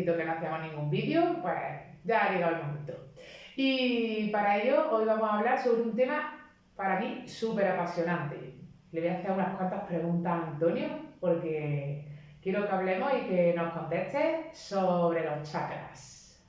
tiempito que no hacemos ningún vídeo, pues ya ha llegado el momento. Y para ello hoy vamos a hablar sobre un tema para mí súper apasionante. Le voy a hacer unas cuantas preguntas a Antonio porque quiero que hablemos y que nos conteste sobre los chakras.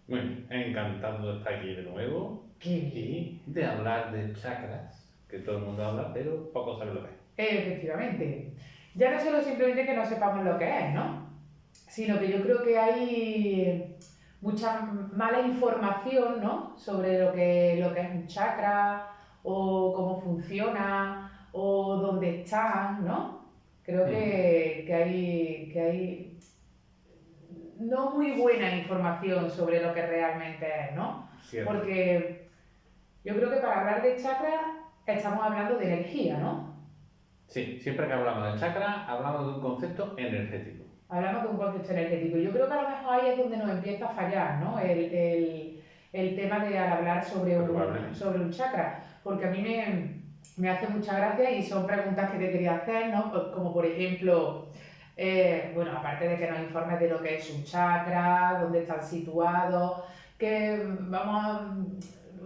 Bueno, encantado de estar aquí de nuevo y de hablar de chakras, que todo el mundo habla, pero poco sabe lo que es. Efectivamente. Ya no solo simplemente que no sepamos lo que es, ¿no? Sino que yo creo que hay mucha mala información, ¿no? Sobre lo que es un chakra, o cómo funciona, o dónde están, ¿no? Creo que hay no muy buena información sobre lo que realmente es, ¿no? Cierto. Porque yo creo que para hablar de chakra estamos hablando de energía, ¿no? Sí, siempre que hablamos de chakra, hablamos de un concepto energético. Hablamos de un concepto energético. Yo creo que a lo mejor ahí es donde nos empieza a fallar, ¿no? El tema de al hablar sobre un chakra. Porque a mí me hace mucha gracia y son preguntas que te quería hacer, ¿no? Como por ejemplo, bueno, aparte de que nos informes de lo que es un chakra, dónde están situados, que vamos a,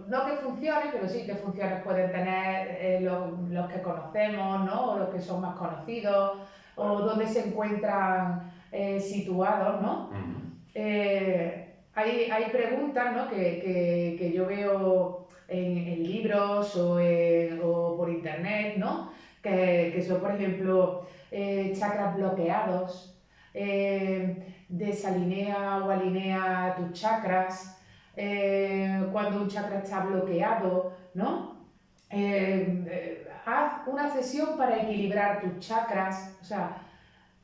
no que funcionen, pero sí que funciones pueden tener los que conocemos, ¿no? O los que son más conocidos, o dónde se encuentran situados, ¿no? Hay preguntas, ¿no? que yo veo en libros o por internet, ¿no? Que son, por ejemplo, chakras bloqueados, desalinea o alinea tus chakras, cuando un chakra está bloqueado, ¿no? Haz una sesión para equilibrar tus chakras. O sea,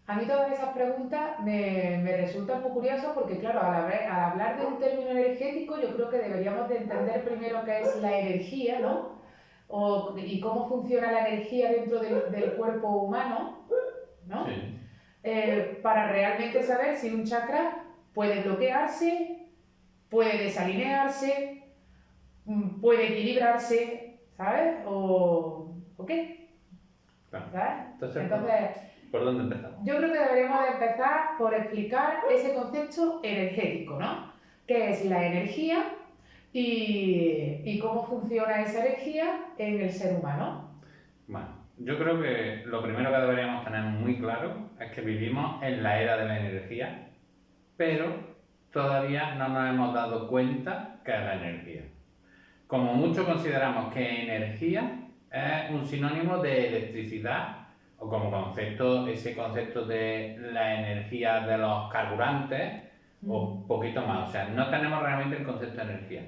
a mí todas esas preguntas me resultan muy curiosas porque, claro, al hablar de un término energético, yo creo que deberíamos de entender primero qué es la energía, ¿no? Y cómo funciona la energía dentro del cuerpo humano, ¿no? Sí. Para realmente saber si un chakra puede bloquearse, puede desalinearse, puede equilibrarse, ¿sabes? ¿O qué? Claro. ¿Sabes? Entonces, ¿por dónde empezamos? Yo creo que deberíamos de empezar por explicar ese concepto energético, ¿no? ¿Qué es la energía y cómo funciona esa energía en el ser humano? Bueno, yo creo que lo primero que deberíamos tener muy claro es que vivimos en la era de la energía, pero todavía no nos hemos dado cuenta que es la energía. Como mucho consideramos que energía es un sinónimo de electricidad, o como concepto, ese concepto de la energía de los carburantes, o poquito más. O sea, no tenemos realmente el concepto de energía.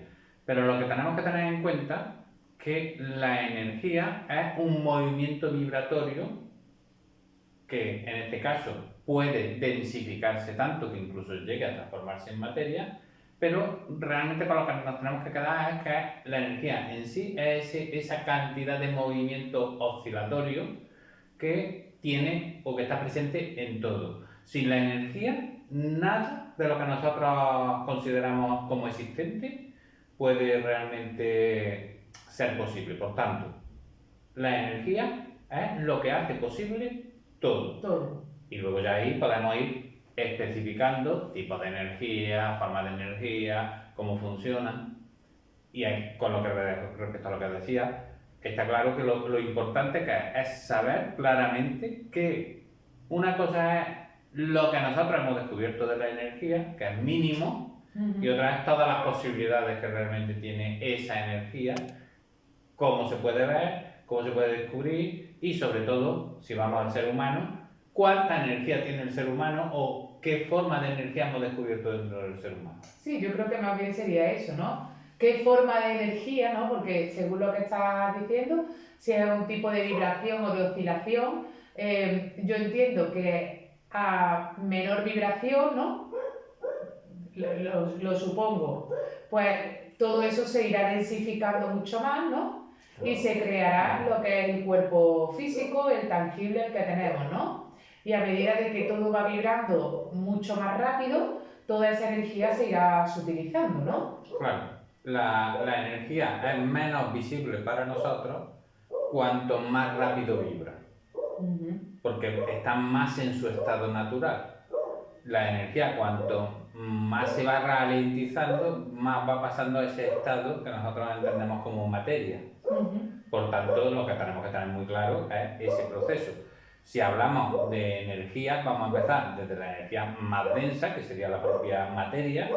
Pero lo que tenemos que tener en cuenta es que la energía es un movimiento vibratorio que en este caso puede densificarse tanto que incluso llegue a transformarse en materia, pero realmente con lo que nos tenemos que quedar es que la energía en sí es esa cantidad de movimiento oscilatorio que tiene o que está presente en todo. Sin la energía, nada de lo que nosotros consideramos como existente puede realmente ser posible. Por tanto, la energía es lo que hace posible todo. Y luego ya ahí podemos ir especificando tipos de energía, formas de energía, cómo funcionan. Y ahí, con lo que respecto a lo que decía, está claro que lo importante que es saber claramente que una cosa es lo que nosotros hemos descubierto de la energía, que es mínimo, y otra es todas las posibilidades que realmente tiene esa energía, cómo se puede ver, cómo se puede descubrir y sobre todo, si vamos al ser humano, cuánta energía tiene el ser humano o qué forma de energía hemos descubierto dentro del ser humano. Sí, yo creo que más bien sería eso, ¿no? ¿Qué forma de energía, ¿no? Porque según lo que estás diciendo, si es un tipo de vibración o de oscilación, yo entiendo que a menor vibración, ¿no? Lo supongo, pues todo eso se irá densificando mucho más, ¿no? Y se creará lo que es el cuerpo físico, el tangible que tenemos, ¿no? Y a medida de que todo va vibrando mucho más rápido, toda esa energía se irá sutilizando, ¿no? Claro, la energía es menos visible para nosotros cuanto más rápido vibra, porque está más en su estado natural. La energía, cuanto más se va ralentizando, más va pasando a ese estado que nosotros entendemos como materia. Por tanto, lo que tenemos que tener muy claro es ese proceso. Si hablamos de energía, vamos a empezar desde la energía más densa, que sería la propia materia,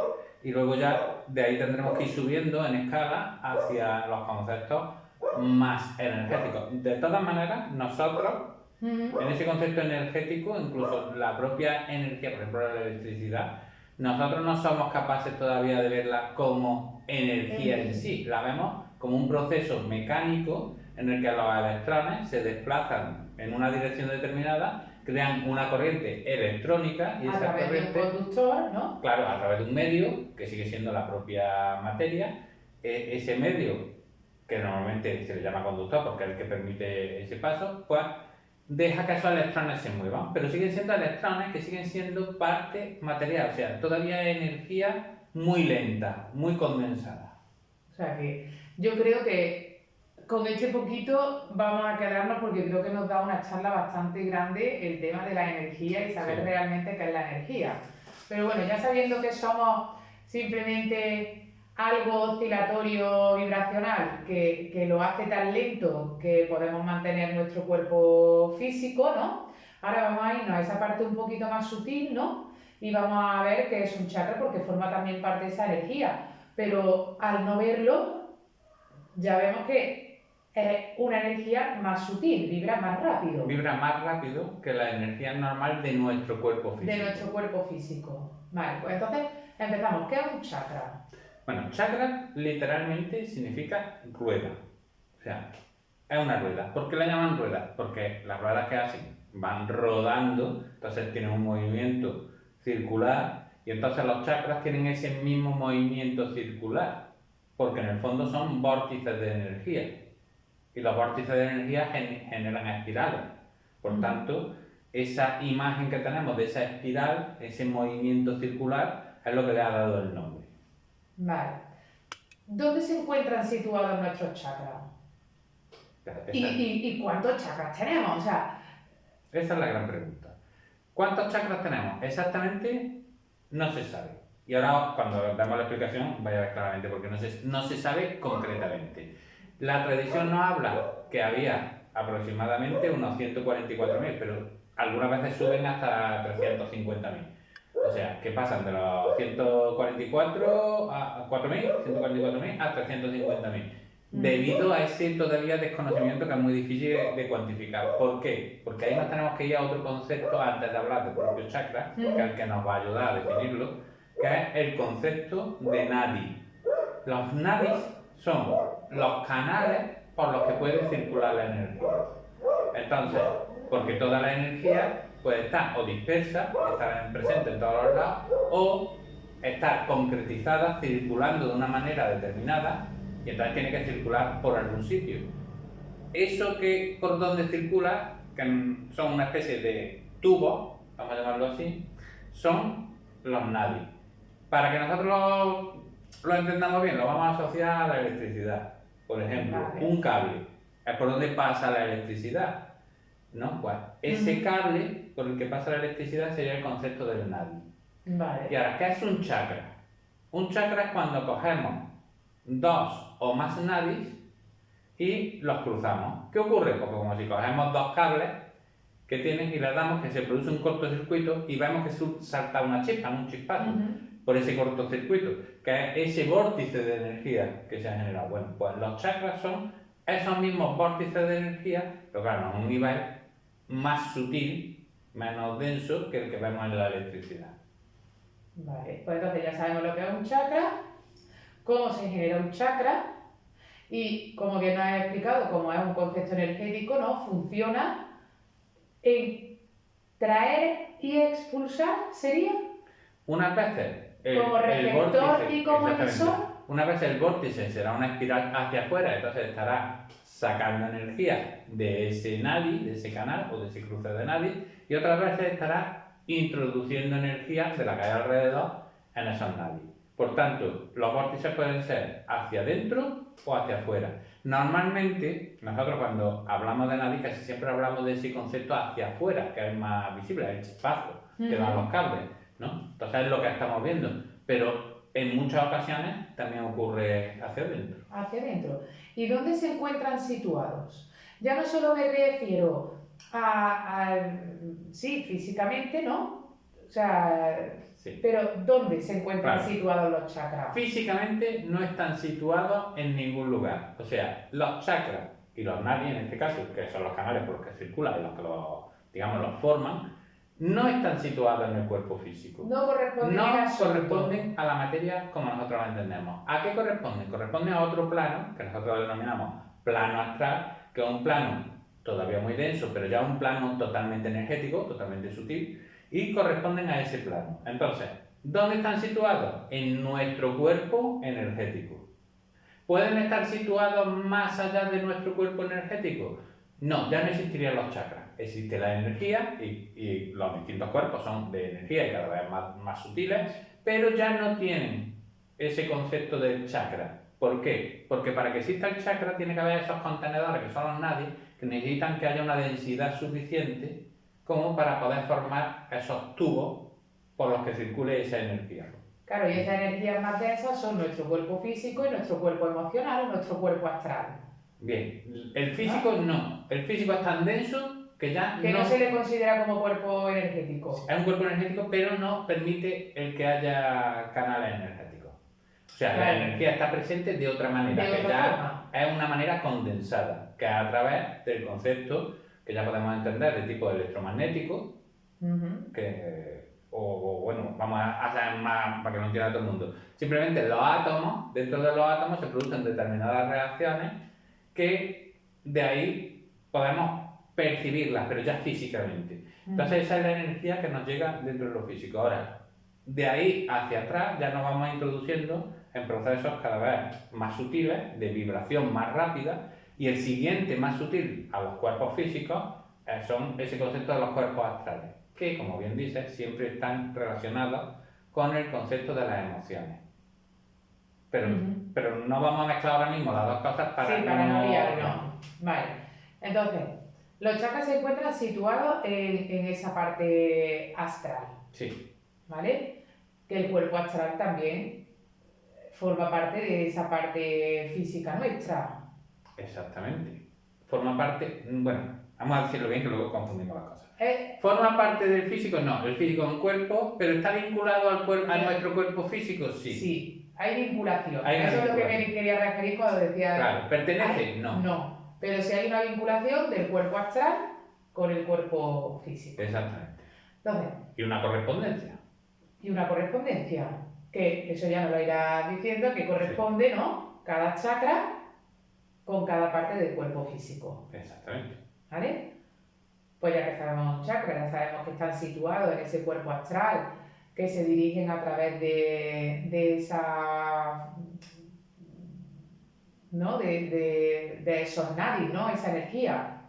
y luego ya de ahí tendremos que ir subiendo en escala hacia los conceptos más energéticos. De todas maneras, nosotros, en ese concepto energético, incluso la propia energía, por ejemplo la electricidad, nosotros no somos capaces todavía de verla como energía en sí, la vemos como un proceso mecánico en el que los electrones se desplazan en una dirección determinada, crean una corriente electrónica y esa corriente... A través de un conductor, ¿no? Claro, a través de un medio, que sigue siendo la propia materia, ese medio, que normalmente se le llama conductor porque es el que permite ese paso, pues deja que esos electrones se muevan, pero siguen siendo electrones que siguen siendo parte material, o sea, todavía es energía muy lenta, muy condensada. O sea que yo creo que con este poquito vamos a quedarnos porque creo que nos da una charla bastante grande el tema de la energía y saber realmente qué es la energía. Pero bueno, ya sabiendo que somos simplemente algo oscilatorio vibracional que lo hace tan lento que podemos mantener nuestro cuerpo físico, ¿no? Ahora vamos a irnos a esa parte un poquito más sutil, ¿no? Y vamos a ver qué es un chakra porque forma también parte de esa energía. Pero al no verlo, ya vemos que es una energía más sutil, vibra más rápido. Vibra más rápido que la energía normal de nuestro cuerpo físico. De nuestro cuerpo físico. Vale, pues entonces empezamos. ¿Qué es un chakra? Bueno, chakra literalmente significa rueda. O sea, es una rueda. ¿Por qué la llaman rueda? Porque las ruedas que hacen van rodando, entonces tienen un movimiento circular y entonces los chakras tienen ese mismo movimiento circular, porque en el fondo son vórtices de energía. Y los vórtices de energía generan espirales. Por tanto, esa imagen que tenemos de esa espiral, ese movimiento circular, es lo que le ha dado el nombre. Vale. ¿Dónde se encuentran situados nuestros chakras? ¿Y cuántos chakras tenemos? O sea, esa es la gran pregunta. ¿Cuántos chakras tenemos? Exactamente no se sabe. Y ahora, cuando damos la explicación, vaya a ver claramente, porque no se sabe concretamente. La tradición nos habla que había aproximadamente unos 144.000, pero algunas veces suben hasta 350.000. O sea, que pasan de los 144 a 4.000, 144.000 a 350.000. Debido a ese todavía desconocimiento que es muy difícil de cuantificar. ¿Por qué? Porque ahí nos tenemos que ir a otro concepto antes de hablar del propio chakra, que es el que nos va a ayudar a definirlo, que es el concepto de nadi. Los nadis son los canales por los que puede circular la energía. Entonces, porque toda la energía puede estar o dispersa, estar presente en todos los lados, o estar concretizada, circulando de una manera determinada, y entonces tiene que circular por algún sitio. Eso que por donde circula, que son una especie de tubos, vamos a llamarlo así, son los nadis. Para que nosotros lo entendamos bien, lo vamos a asociar a la electricidad. Por ejemplo, un cable es por donde pasa la electricidad, ¿no? Pues ese cable por el que pasa la electricidad sería el concepto del nadi. Vale. Y ahora, ¿qué es un chakra? Un chakra es cuando cogemos dos o más nadis y los cruzamos. ¿Qué ocurre? Pues como si cogemos dos cables que tienen y les damos que se produce un cortocircuito y vemos que salta una chispa, un chispazo. Por ese cortocircuito, que es ese vórtice de energía que se ha generado. Bueno, pues los chakras son esos mismos vórtices de energía, pero claro, a un nivel más sutil, menos denso que el que vemos en la electricidad. Vale, pues entonces ya sabemos lo que es un chakra, cómo se genera un chakra y, como bien nos has explicado, como es un concepto energético, ¿no? Funciona en traer y expulsar, ¿sería? Unas veces como receptor y como emisor. Una vez el vórtice será una espiral hacia afuera, entonces estará sacando energía de ese nadi, de ese canal o de ese cruce de nadi, y otras veces estará introduciendo energía de la que hay alrededor en esos nadis. Por tanto, los vórtices pueden ser hacia adentro o hacia afuera. Normalmente, nosotros cuando hablamos de nadi casi siempre hablamos de ese concepto hacia afuera, que es más visible, el chispazo que dan los cables. ¿no? Entonces es lo que estamos viendo, pero en muchas ocasiones también ocurre hacia adentro. Hacia adentro. ¿Y dónde se encuentran situados? Ya no solo me refiero sí, físicamente, ¿no? O sea, Sí. pero ¿dónde se encuentran Claro. situados los chakras? Físicamente no están situados en ningún lugar. O sea, los chakras y los nadis en este caso, que son los canales por los que circulan y los que digamos, los forman, no están situados en el cuerpo físico. No corresponden No en absoluto. corresponden a la materia como nosotros la entendemos. ¿A qué corresponden? Corresponden a otro plano, que nosotros denominamos plano astral, que es un plano todavía muy denso, pero ya un plano totalmente energético, totalmente sutil, y corresponden a ese plano. Entonces, ¿dónde están situados? En nuestro cuerpo energético. ¿Pueden estar situados más allá de nuestro cuerpo energético? No, ya no existirían los chakras. Existe la energía y los distintos cuerpos son de energía y cada vez más sutiles, pero ya no tienen ese concepto del chakra. ¿Por qué? Porque para que exista el chakra tiene que haber esos contenedores que son los nadis, que necesitan que haya una densidad suficiente como para poder formar esos tubos por los que circule esa energía. Claro, y esas energías más densas son nuestro cuerpo físico y nuestro cuerpo emocional o nuestro cuerpo astral. Bien, el físico no. El físico es tan denso que ya que no se le considera como cuerpo energético. Es un cuerpo energético, pero no permite el que haya canales energéticos. O sea, claro. La energía está presente de otra manera, de que otra ya forma. Es una manera condensada, que es a través del concepto que ya podemos entender de tipo electromagnético, bueno, vamos a hacer más para que lo entienda todo el mundo. Simplemente los átomos, dentro de los átomos se producen determinadas reacciones que de ahí podemos percibirlas, pero ya físicamente. Entonces esa es la energía que nos llega dentro de lo físico. Ahora, de ahí hacia atrás ya nos vamos introduciendo en procesos cada vez más sutiles, de vibración más rápida, y el siguiente más sutil a los cuerpos físicos son ese concepto de los cuerpos astrales, que, como bien dices, siempre están relacionados con el concepto de las emociones. Pero no vamos a mezclar ahora mismo las dos cosas para no liarnos. Vale. Entonces, los chakras se encuentran situados en esa parte astral. Sí. ¿Vale? Que el cuerpo astral también forma parte de esa parte física nuestra. Exactamente. Forma parte, bueno, vamos a decirlo bien que luego confundimos las cosas. ¿Forma parte del físico? No, el físico es un cuerpo, pero ¿está vinculado a nuestro cuerpo físico? Sí. Sí, hay vinculación. Hay Eso es lo que me quería referir cuando decía... Claro, ¿pertenece? No. No, pero sí hay una vinculación del cuerpo astral con el cuerpo físico. Exactamente. Entonces, y una correspondencia. Y una correspondencia, que eso ya nos lo irá diciendo, que corresponde, ¿no? Cada chakra con cada parte del cuerpo físico. Exactamente. ¿Vale? Pues ya que sabemos chakras, ya sabemos que están situados en ese cuerpo astral, que se dirigen a través de esa, ¿no? De esos nadis, ¿no? Esa energía.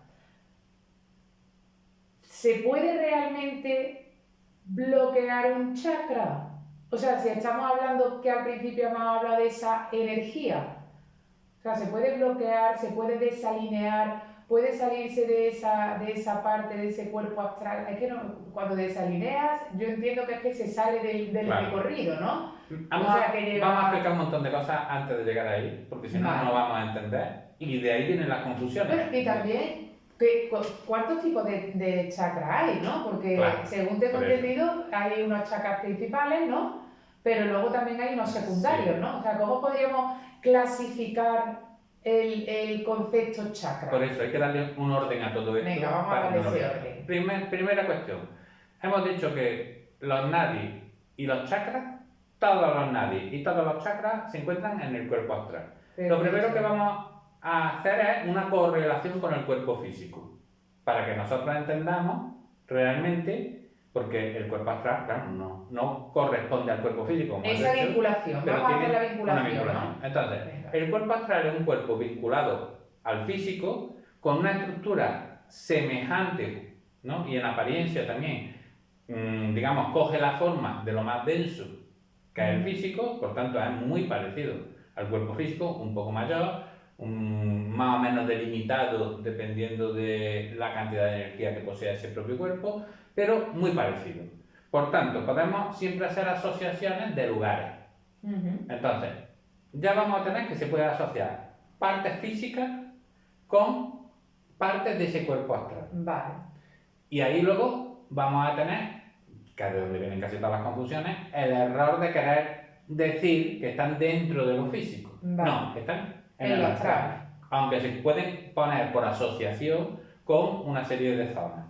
¿Se puede realmente bloquear un chakra? O sea, si estamos hablando que al principio hemos hablado de esa energía, o sea, se puede bloquear, se puede desalinear, puede salirse de esa parte, de ese cuerpo astral. Es que no, cuando desalineas, yo entiendo que es que se sale del recorrido, ¿no? Vamos a explicar un montón de cosas antes de llegar ahí, porque si no, no lo vamos a entender. Y de ahí vienen las confusiones. Pero, y también, ¿cuántos tipos de chakras hay, no? Porque según tengo entendido, hay unos chakras principales, ¿no? Pero luego también hay unos secundarios, ¿no? O sea, ¿cómo podríamos clasificar el concepto chakra? Por eso hay que darle un orden a todo esto. Venga, vamos a darle ese orden. Primera cuestión. Hemos dicho que los nadis y los chakras, todos los nadis y todos los chakras se encuentran en el cuerpo astral. Lo primero que vamos a hacer es una correlación con el cuerpo físico, para que nosotros entendamos realmente, porque el cuerpo astral, claro, no corresponde al cuerpo físico. Esa vinculación, pero vamos a hacer la vinculación, ¿no? Entonces, el cuerpo astral es un cuerpo vinculado al físico con una estructura semejante, ¿no? Y en apariencia también, digamos, coge la forma de lo más denso que es el físico, por tanto es muy parecido al cuerpo físico, un poco mayor, más o menos delimitado dependiendo de la cantidad de energía que posea ese propio cuerpo, pero muy parecido. Por tanto, podemos siempre hacer asociaciones de lugares. Entonces, ya vamos a tener que se puede asociar partes físicas con partes de ese cuerpo astral. Vale. Y ahí luego vamos a tener, que es de donde vienen casi todas las confusiones, el error de querer decir que están dentro de lo físico. Vale. No, que están en En el lo astral. astral. Aunque se pueden poner por asociación con una serie de zonas.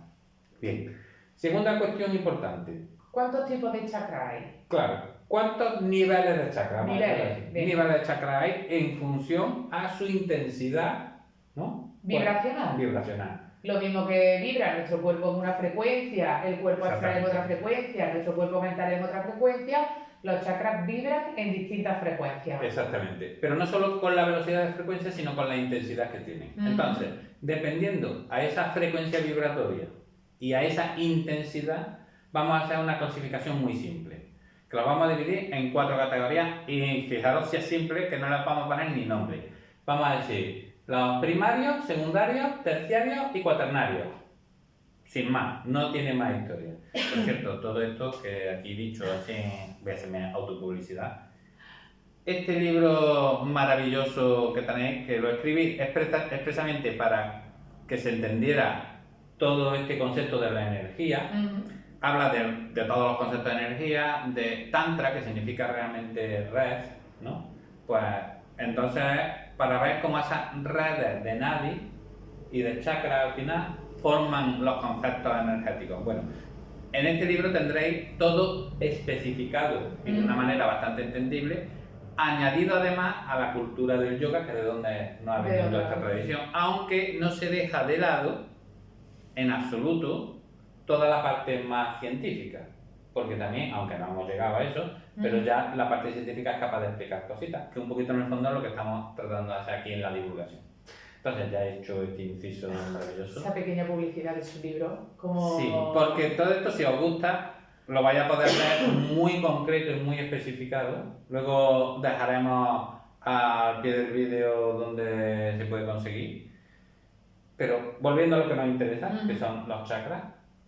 Bien. Segunda cuestión importante. ¿Cuántos tipos de chakra hay? Claro. ¿Cuántos niveles de chakra? Niveles. Niveles de chakra hay en función a su intensidad, ¿no? Vibracional. Vibracional. Lo mismo que vibra nuestro cuerpo en una frecuencia, el cuerpo astral en otra frecuencia, nuestro cuerpo mental en otra frecuencia, los chakras vibran en distintas frecuencias. Exactamente. Pero no solo con la velocidad de frecuencia, sino con la intensidad que tienen. Entonces, dependiendo a esa frecuencia vibratoria y a esa intensidad, vamos a hacer una clasificación muy simple. Que lo vamos a dividir en 4 categorías y fijaros si es simple que no les vamos a poner ni nombre. Vamos a decir los primarios, secundarios, terciarios y cuaternarios. Sin más, no tiene más historia. Por cierto, todo esto que aquí he dicho, así, voy a hacerme autopublicidad. Este libro maravilloso que tenéis, que lo escribí expresamente para que se entendiera todo este concepto de la energía. Habla de todos los conceptos de energía, de Tantra, que significa realmente red, ¿no? Pues entonces, para ver cómo esas redes de Nadi y de chakra al final forman los conceptos energéticos. Bueno, en este libro tendréis todo especificado y de una manera bastante entendible, añadido además a la cultura del yoga, que es de donde nos ha venido esta tradición, aunque no se deja de lado en absoluto toda la parte más científica, porque también, aunque no hemos llegado a eso, pero ya la parte científica es capaz de explicar cositas, que un poquito en el fondo es lo que estamos tratando de hacer aquí en la divulgación. Entonces ya he hecho este inciso maravilloso. Esa pequeña publicidad de su libro, como... Sí, porque todo esto, si os gusta, lo vais a poder ver muy concreto y muy especificado. Luego dejaremos al pie del vídeo donde se puede conseguir. Pero volviendo a lo que nos interesa, que son los chakras,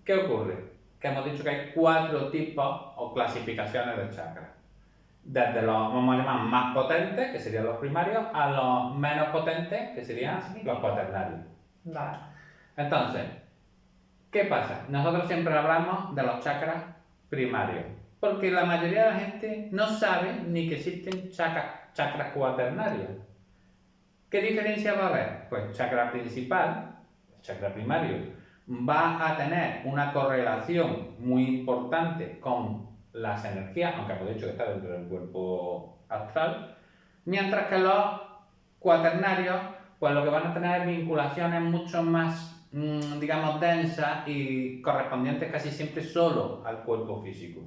¿qué ocurre? Que hemos dicho que hay 4 tipos o clasificaciones de chakras. Desde los, vamos a llamar, más potentes, que serían los primarios, a los menos potentes, que serían los cuaternarios. Vale. Entonces, ¿qué pasa? Nosotros siempre hablamos de los chakras primarios, porque la mayoría de la gente no sabe ni que existen chakras cuaternarios. ¿Qué diferencia va a haber? Pues chakra principal, chakra primario, va a tener una correlación muy importante con las energías, aunque hemos dicho que está dentro del cuerpo astral, mientras que los cuaternarios, pues lo que van a tener vinculaciones mucho más, digamos, densas y correspondientes casi siempre solo al cuerpo físico.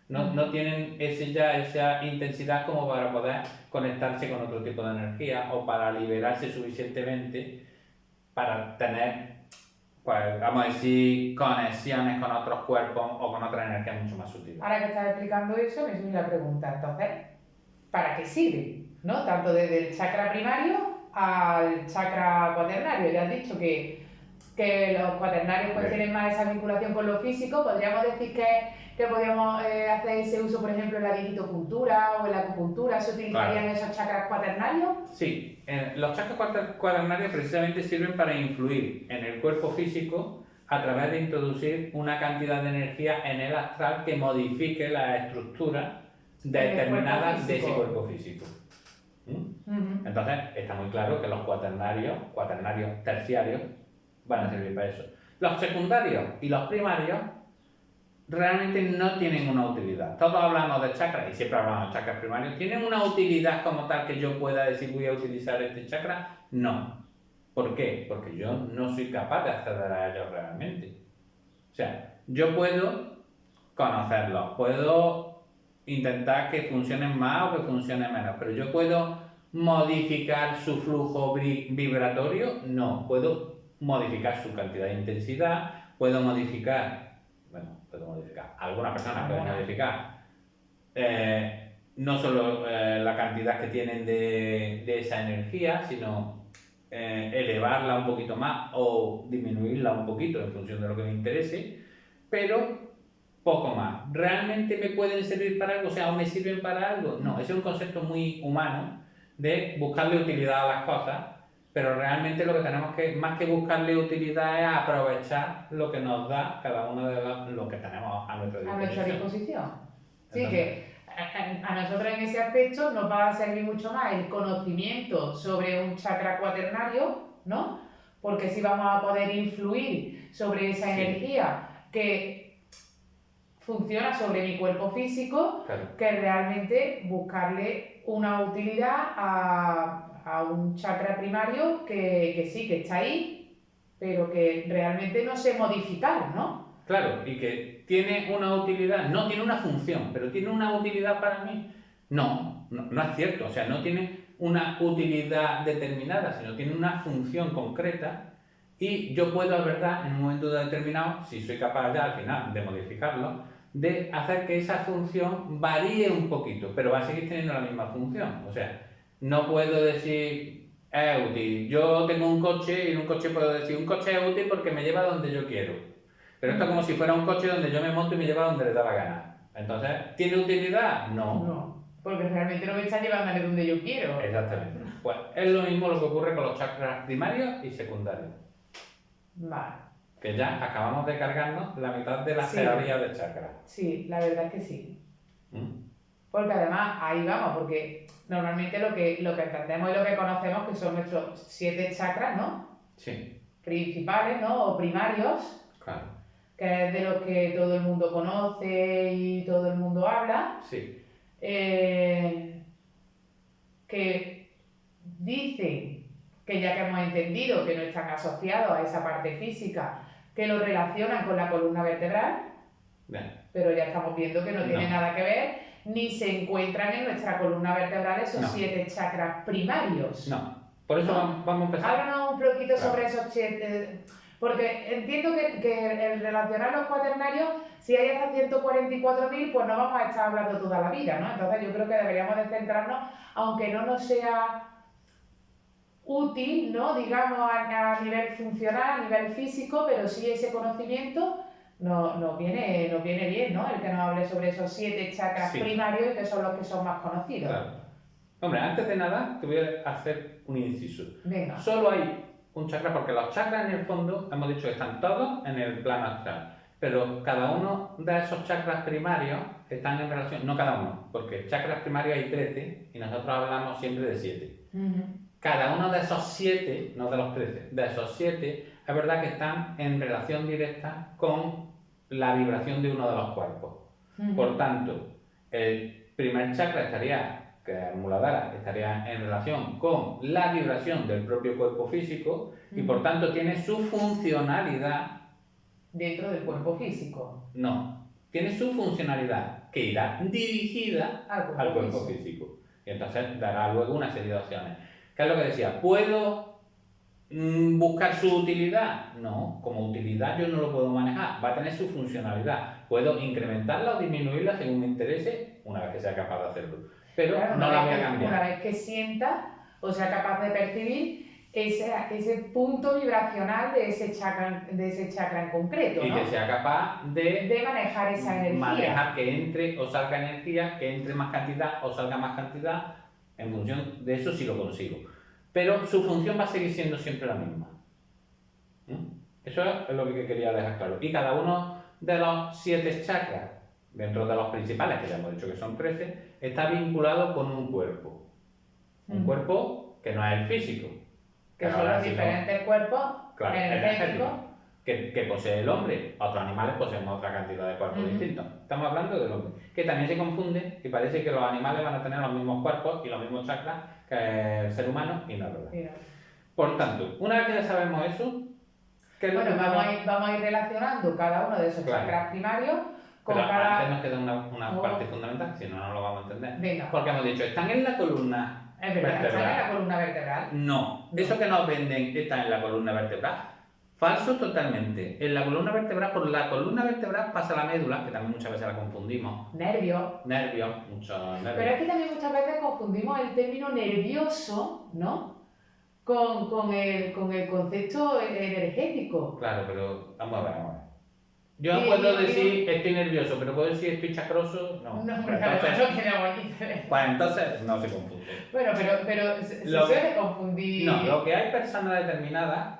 No tienen esa intensidad como para poder conectarse con otro tipo de energía o para liberarse suficientemente para tener, pues, vamos a decir, conexiones con otros cuerpos o con otras energías mucho más sutiles. Ahora que estás explicando eso, me surge la pregunta, entonces, ¿para qué sirve? ¿No? Tanto desde el chakra primario al chakra cuaternario. Ya has dicho que los cuaternarios pues tienen más esa vinculación con lo físico. ¿Podríamos decir que podríamos hacer ese uso, por ejemplo, en la digitopuntura o en la acupuntura? ¿Se utilizarían esos chakras cuaternarios? Sí, los chakras cuaternarios precisamente sirven para influir en el cuerpo físico a través de introducir una cantidad de energía en el astral que modifique la estructura determinada de ese cuerpo físico. Entonces, está muy claro que los cuaternarios terciarios, van a servir para eso. Los secundarios y los primarios realmente no tienen una utilidad. Todos hablamos de chakras y siempre hablamos de chakras primarios. ¿Tienen una utilidad como tal que yo pueda decir voy a utilizar este chakra? No. ¿Por qué? Porque yo no soy capaz de acceder a ellos realmente. O sea, yo puedo conocerlos, puedo intentar que funcionen más o que funcionen menos, pero yo puedo modificar su flujo vibratorio, no. Puedo modificar su cantidad de intensidad, puedo modificar, algunas personas pueden modificar no solo la cantidad que tienen de esa energía, sino elevarla un poquito más o disminuirla un poquito en función de lo que me interese, pero poco más. ¿Realmente me pueden servir para algo? O sea, ¿o me sirven para algo? No, ese es un concepto muy humano de buscarle utilidad a las cosas, pero realmente lo que tenemos que, más que buscarle utilidad, es aprovechar lo que nos da cada uno de lo que tenemos a nuestra disposición. Sí, que a nosotros en ese aspecto nos va a servir mucho más el conocimiento sobre un chakra cuaternario, ¿no? Porque sí vamos a poder influir sobre esa energía que funciona sobre mi cuerpo físico, claro, que realmente buscarle una utilidad a un chakra primario que sí, que está ahí, pero que realmente no sé modificar, ¿no? Claro, y que tiene una utilidad, no tiene una función, pero tiene una utilidad para mí. No es cierto, o sea, no tiene una utilidad determinada, sino tiene una función concreta y yo puedo, es verdad, en un momento determinado, si soy capaz ya al final de modificarlo, de hacer que esa función varíe un poquito, pero va a seguir teniendo la misma función. O sea, no puedo decir es útil. Yo tengo un coche y en un coche puedo decir un coche es útil porque me lleva donde yo quiero. Pero esto es como si fuera un coche donde yo me monto y me lleva donde le da la gana. Entonces, ¿tiene utilidad? No, porque realmente no me está llevando a donde yo quiero. Exactamente. Pues es lo mismo lo que ocurre con los chakras primarios y secundarios. Vale. Que ya acabamos de cargarnos la mitad de las teorías de chakras. Sí, la verdad es que sí. Porque además, ahí vamos, porque normalmente lo que entendemos y lo que conocemos que son nuestros 7 chakras, ¿no? Sí. Principales, ¿no? O primarios. Claro. Que es de los que todo el mundo conoce y todo el mundo habla. Sí. Que dicen que ya que hemos entendido que no están asociados a esa parte física, que lo relacionan con la columna vertebral, pero ya estamos viendo que no tiene nada que ver, ni se encuentran en nuestra columna vertebral esos 7 chakras primarios. No, por eso vamos a empezar. Háblanos un poquito sobre esos 7, porque entiendo que el relacionar los cuaternarios, si hay hasta 144.000, pues no vamos a estar hablando toda la vida, ¿no? Entonces yo creo que deberíamos de centrarnos, aunque no nos sea útil, ¿no? Digamos, a nivel funcional, a nivel físico, pero sí ese conocimiento nos viene bien, ¿no? El que nos hable sobre esos 7 chakras primarios, que son los que son más conocidos. Claro. Hombre, antes de nada, te voy a hacer un inciso. Venga. Solo hay un chakra, porque los chakras en el fondo, hemos dicho que están todos en el plano astral, pero cada uno de esos chakras primarios están en relación, no cada uno, porque chakras primarios hay 13 y nosotros hablamos siempre de 7. Cada uno de esos 7, no de los 13, de esos 7, es verdad que están en relación directa con la vibración de uno de los cuerpos. Por tanto, el primer chakra estaría, que es Muladhara, estaría en relación con la vibración del propio cuerpo físico y por tanto tiene su funcionalidad. ¿Dentro del cuerpo físico? No, tiene su funcionalidad que irá dirigida al cuerpo físico. Y entonces dará luego una serie de opciones. ¿Qué es lo que decía? ¿Puedo buscar su utilidad? No, como utilidad yo no lo puedo manejar, va a tener su funcionalidad. Puedo incrementarla o disminuirla según me interese, una vez que sea capaz de hacerlo. Pero claro, no la voy a cambiar. Una vez que sienta o sea capaz de percibir ese punto vibracional de ese chakra en concreto, ¿no? Y que sea capaz de manejar esa energía. Manejar que entre o salga energía, que entre más cantidad o salga más cantidad, en función de eso si lo consigo. Pero su función va a seguir siendo siempre la misma. Eso es lo que quería dejar claro. Y cada uno de los 7 chakras, dentro de los principales, que ya hemos dicho que son 13, está vinculado con un cuerpo. Un cuerpo que no es el físico. Que son los diferentes cuerpos energéticos que posee el hombre. Otros animales poseen otra cantidad de cuerpos distintos. Estamos hablando del hombre. Que también se confunde y parece que los animales van a tener los mismos cuerpos y los mismos chakras que el ser humano y no es verdad. Por tanto, una vez que ya sabemos eso, vamos a ir relacionando cada uno de esos chakras primarios con pero cada... antes nos queda una parte fundamental, si no, no lo vamos a entender. Venga. Porque hemos dicho, están en la columna vertebral. ¿Están en la columna vertebral? No, eso que nos venden está en la columna vertebral. Falso totalmente. En la columna vertebral, por la columna vertebral pasa la médula, que también muchas veces la confundimos. Nervios, muchos nervios. Pero es que también muchas veces confundimos el término nervioso, ¿no? Con el concepto energético. Claro, pero vamos a ver. Yo no puedo decir estoy nervioso, pero puedo decir estoy chacroso, no. No, Pues entonces no se confunde. Bueno, pero se suele confundir. No, lo que hay personas determinadas,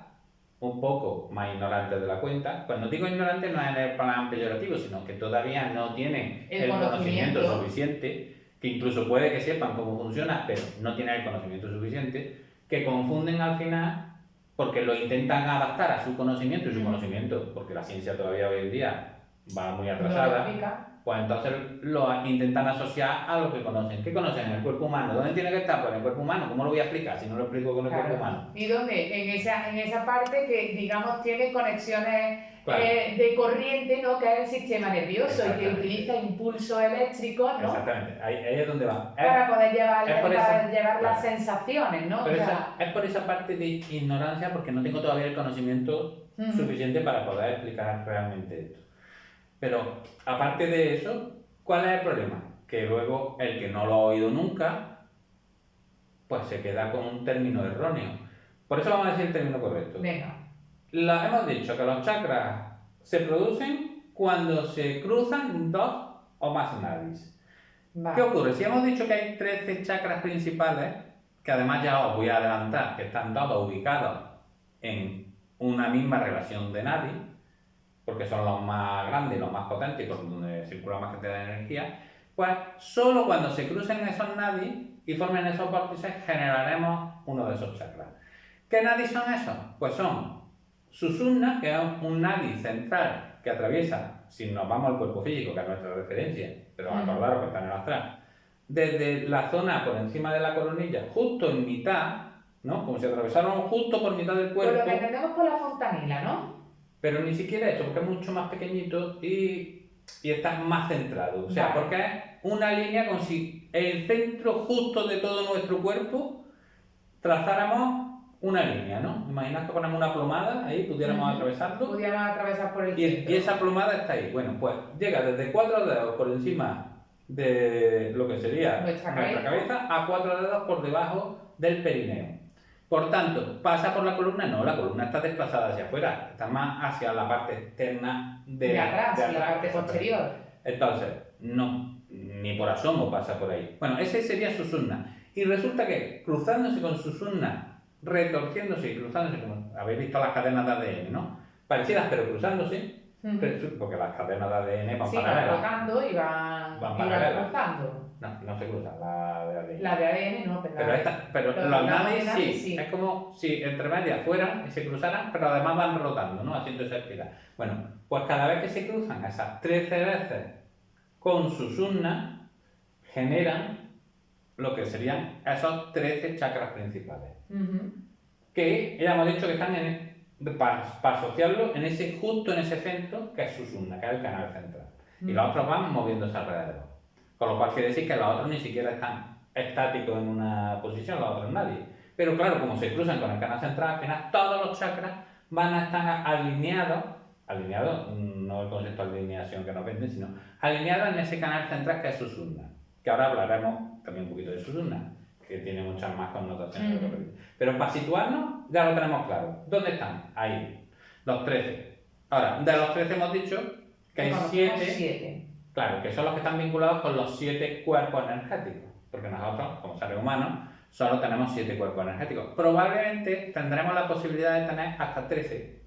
un poco más ignorantes de la cuenta, cuando digo ignorantes no es en el plan peyorativo, sino que todavía no tienen el conocimiento suficiente, que incluso puede que sepan cómo funciona, pero no tienen el conocimiento suficiente, que confunden al final porque lo intentan adaptar a su conocimiento y su conocimiento, porque la ciencia todavía hoy en día va muy atrasada, pues entonces lo intentan asociar a lo que conocen. ¿Qué conocen? En el cuerpo humano. ¿Dónde tiene que estar? Pues en el cuerpo humano. ¿Cómo lo voy a explicar si no lo explico con el cuerpo humano? ¿Y dónde? En esa parte que, digamos, tiene conexiones de corriente, ¿no? Que es el sistema nervioso y que utiliza impulsos eléctricos, ¿no? Exactamente, ahí es donde va. Para poder llevar las sensaciones, ¿no? Pero es por esa parte de ignorancia, porque no tengo todavía el conocimiento suficiente para poder explicar realmente esto. Pero, aparte de eso, ¿cuál es el problema? Que luego el que no lo ha oído nunca, pues se queda con un término erróneo. Por eso vamos a decir el término correcto. Venga. Hemos dicho que los chakras se producen cuando se cruzan dos o más nadis. Vale. ¿Qué ocurre? Si hemos dicho que hay 13 chakras principales, que además ya os voy a adelantar que están todos ubicados en una misma relación de nadis, porque son los más grandes y los más potentes y por donde circula más cantidad de energía, pues solo cuando se crucen esos nadis y formen esos vórtices generaremos uno de esos chakras. ¿Qué nadis son esos? Pues son Sushumna, que es un nadi central que atraviesa, si nos vamos al cuerpo físico, que es nuestra referencia, pero acordaros que está en el astral, desde la zona por encima de la coronilla, justo en mitad, ¿no? Como si atravesaron justo por mitad del cuerpo. Pero lo que entendemos por la fontanila, ¿no? Pero ni siquiera eso, porque es mucho más pequeñito y está más centrado. O sea, porque es una línea como si el centro justo de todo nuestro cuerpo trazáramos una línea, ¿no? Imaginad que ponemos una plomada ahí, pudiéramos atravesarlo. Pudiéramos atravesar por el centro. Y esa plomada está ahí. Bueno, pues llega desde 4 dedos por encima de lo que sería nuestra cabeza a 4 dedos por debajo del perineo. Por tanto, ¿pasa por la columna? No, la columna está desplazada hacia afuera, está más hacia la parte externa de atrás, la parte posterior. Entonces, no, ni por asomo pasa por ahí. Bueno, ese sería Sushumna. Y resulta que cruzándose con Sushumna, retorciéndose y cruzándose, como habéis visto las cadenas de ADN, ¿no? Parecidas, pero cruzándose, porque las cadenas de ADN van paralelas. Van rotando y van cruzando. No se cruzan, la de ADN. La de ADN no, pero los nadis sí. Es como si entre medias fueran y se cruzaran, pero además van rotando, ¿no? Haciendo esa espiral. Bueno, pues cada vez que se cruzan esas 13 veces con Sushumna, generan lo que serían esos 13 chakras principales. Que ya hemos dicho que están para asociarlo justo en ese centro, que es Sushumna, que es el canal central. Y los otros van moviéndose alrededor. Con lo cual quiere decir que los otros ni siquiera están estáticos en una posición, los otros nadie. Pero claro, como se cruzan con el canal central, al final todos los chakras van a estar alineados, no el concepto de alineación que nos venden, sino alineados en ese canal central que es Sushumna. Que ahora hablaremos también un poquito de Sushumna, que tiene muchas más connotaciones. Pero para situarnos, ya lo tenemos claro. ¿Dónde están? Ahí, los 13. Ahora, de los 13 hemos dicho que hay 7. Claro, que son los que están vinculados con los 7 cuerpos energéticos, porque nosotros, como seres humanos, solo tenemos 7 cuerpos energéticos. Probablemente tendremos la posibilidad de tener hasta 13,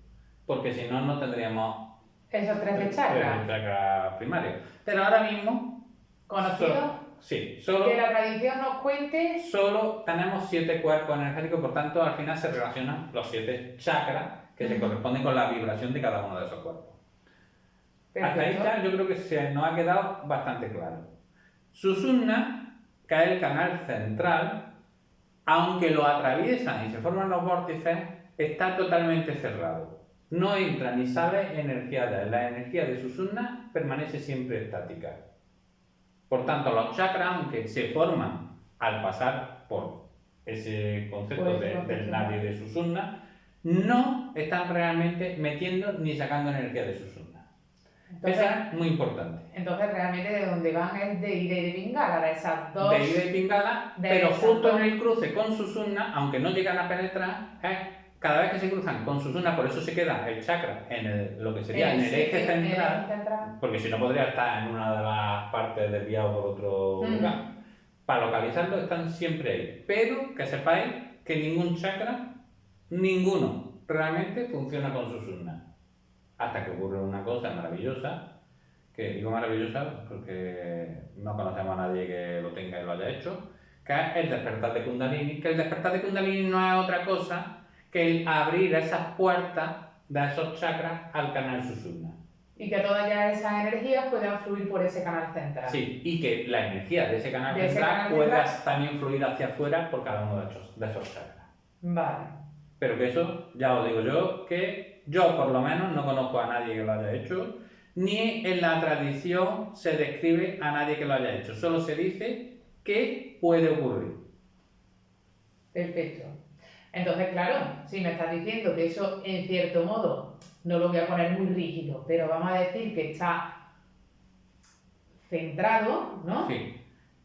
porque si no, no tendríamos esos 13 chakras primarios. Pero ahora mismo, ¿conocido? Sí, solo que la tradición nos cuente. Solo tenemos 7 cuerpos energéticos, por tanto, al final se relacionan los 7 chakras que se corresponden con la vibración de cada uno de esos cuerpos. Perfecto. Hasta ahí yo creo que se nos ha quedado bastante claro. Sushumna, que es el canal central, aunque lo atraviesan y se forman los vórtices, está totalmente cerrado. No entra ni sale energía de él. La energía de Sushumna permanece siempre estática. Por tanto, los chakras, aunque se forman al pasar por ese concepto del nadi de Sushumna, no están realmente metiendo ni sacando energía de Sushumna. Entonces, eso es muy importante. Entonces, realmente de donde van es de Ida y de Pingala, de esas dos. De Ida y Pingala, pero justo en el cruce con Sushumna, aunque no llegan a penetrar, es cada vez que se cruzan con Susumna, por eso se queda el chakra lo que sería en el eje central, porque si no podría estar en una de las partes desviado por otro lugar. Para localizarlo están siempre ahí. Pero que sepáis que ningún chakra, ninguno, realmente funciona con Susumna. Hasta que ocurre una cosa maravillosa, que digo maravillosa porque no conocemos a nadie que lo tenga y lo haya hecho, que es el despertar de Kundalini, que el despertar de Kundalini no es otra cosa que el abrir esas puertas de esos chakras al canal Susumna. Y que todas ya esas energías puedan fluir por ese canal central. Sí, y que la energía de ese canal central pueda también fluir hacia afuera por cada uno de esos chakras. Vale. Pero que eso, ya os digo yo, que yo por lo menos no conozco a nadie que lo haya hecho, ni en la tradición se describe a nadie que lo haya hecho, solo se dice que puede ocurrir. Perfecto. Entonces, claro, si me estás diciendo que eso, en cierto modo, no lo voy a poner muy rígido, pero vamos a decir que está centrado, ¿no? Sí.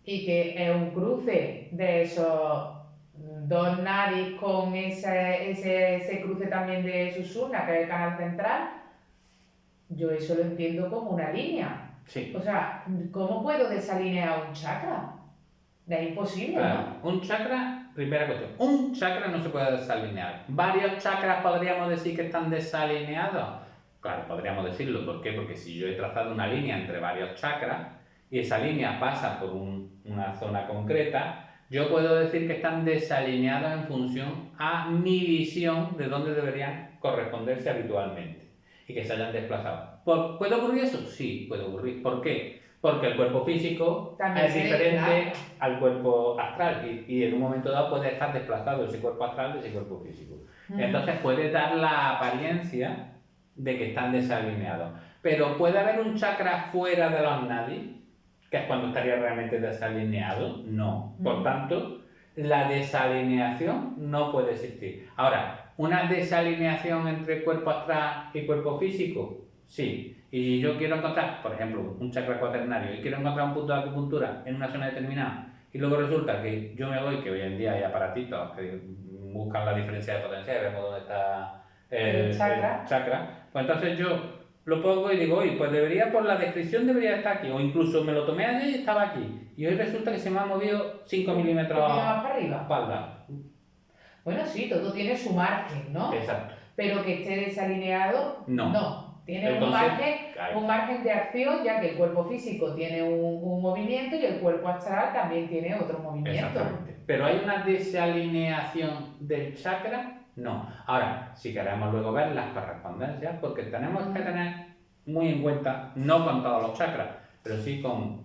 Y que es un cruce de esos dos nadis con ese cruce también de Susumna, que es el canal central, yo eso lo entiendo como una línea. Sí. O sea, ¿cómo puedo desalinear un chakra? Es imposible, claro, ¿no? Un chakra, primera cuestión, un chakra no se puede desalinear. ¿Varios chakras podríamos decir que están desalineados? Claro, podríamos decirlo. ¿Por qué? Porque si yo he trazado una línea entre varios chakras y esa línea pasa por una zona concreta, yo puedo decir que están desalineados en función a mi visión de dónde deberían corresponderse habitualmente y que se hayan desplazado. ¿Puede ocurrir eso? Sí, puede ocurrir. ¿Por qué? Porque el cuerpo físico también es diferente al cuerpo astral y en un momento dado puede estar desplazado ese cuerpo astral de ese cuerpo físico. Entonces puede dar la apariencia de que están desalineados. Pero puede haber un chakra fuera de los nadis, que es cuando estaría realmente desalineado. No. Por tanto, la desalineación no puede existir. Ahora, ¿una desalineación entre cuerpo astral y cuerpo físico? Sí. Y si yo quiero encontrar, por ejemplo, un chakra cuaternario y quiero encontrar un punto de acupuntura en una zona determinada y luego resulta que yo me voy, que hoy en día hay aparatitos que buscan la diferencia de potencia y vemos dónde está el chakra, pues entonces yo lo pongo y digo, oye, pues debería, por la descripción debería estar aquí, o incluso me lo tomé ayer y estaba aquí, y hoy resulta que se me ha movido 5 milímetros para arriba. Espalda. Bueno, sí, todo tiene su margen, ¿no? Exacto. Pero que esté desalineado, no. Tiene un margen de acción, ya que el cuerpo físico tiene un movimiento y el cuerpo astral también tiene otro movimiento. Exactamente. Pero hay una desalineación del chakra, no. Ahora, si queremos luego ver las correspondencias, porque tenemos que tener muy en cuenta, no con todos los chakras, pero sí con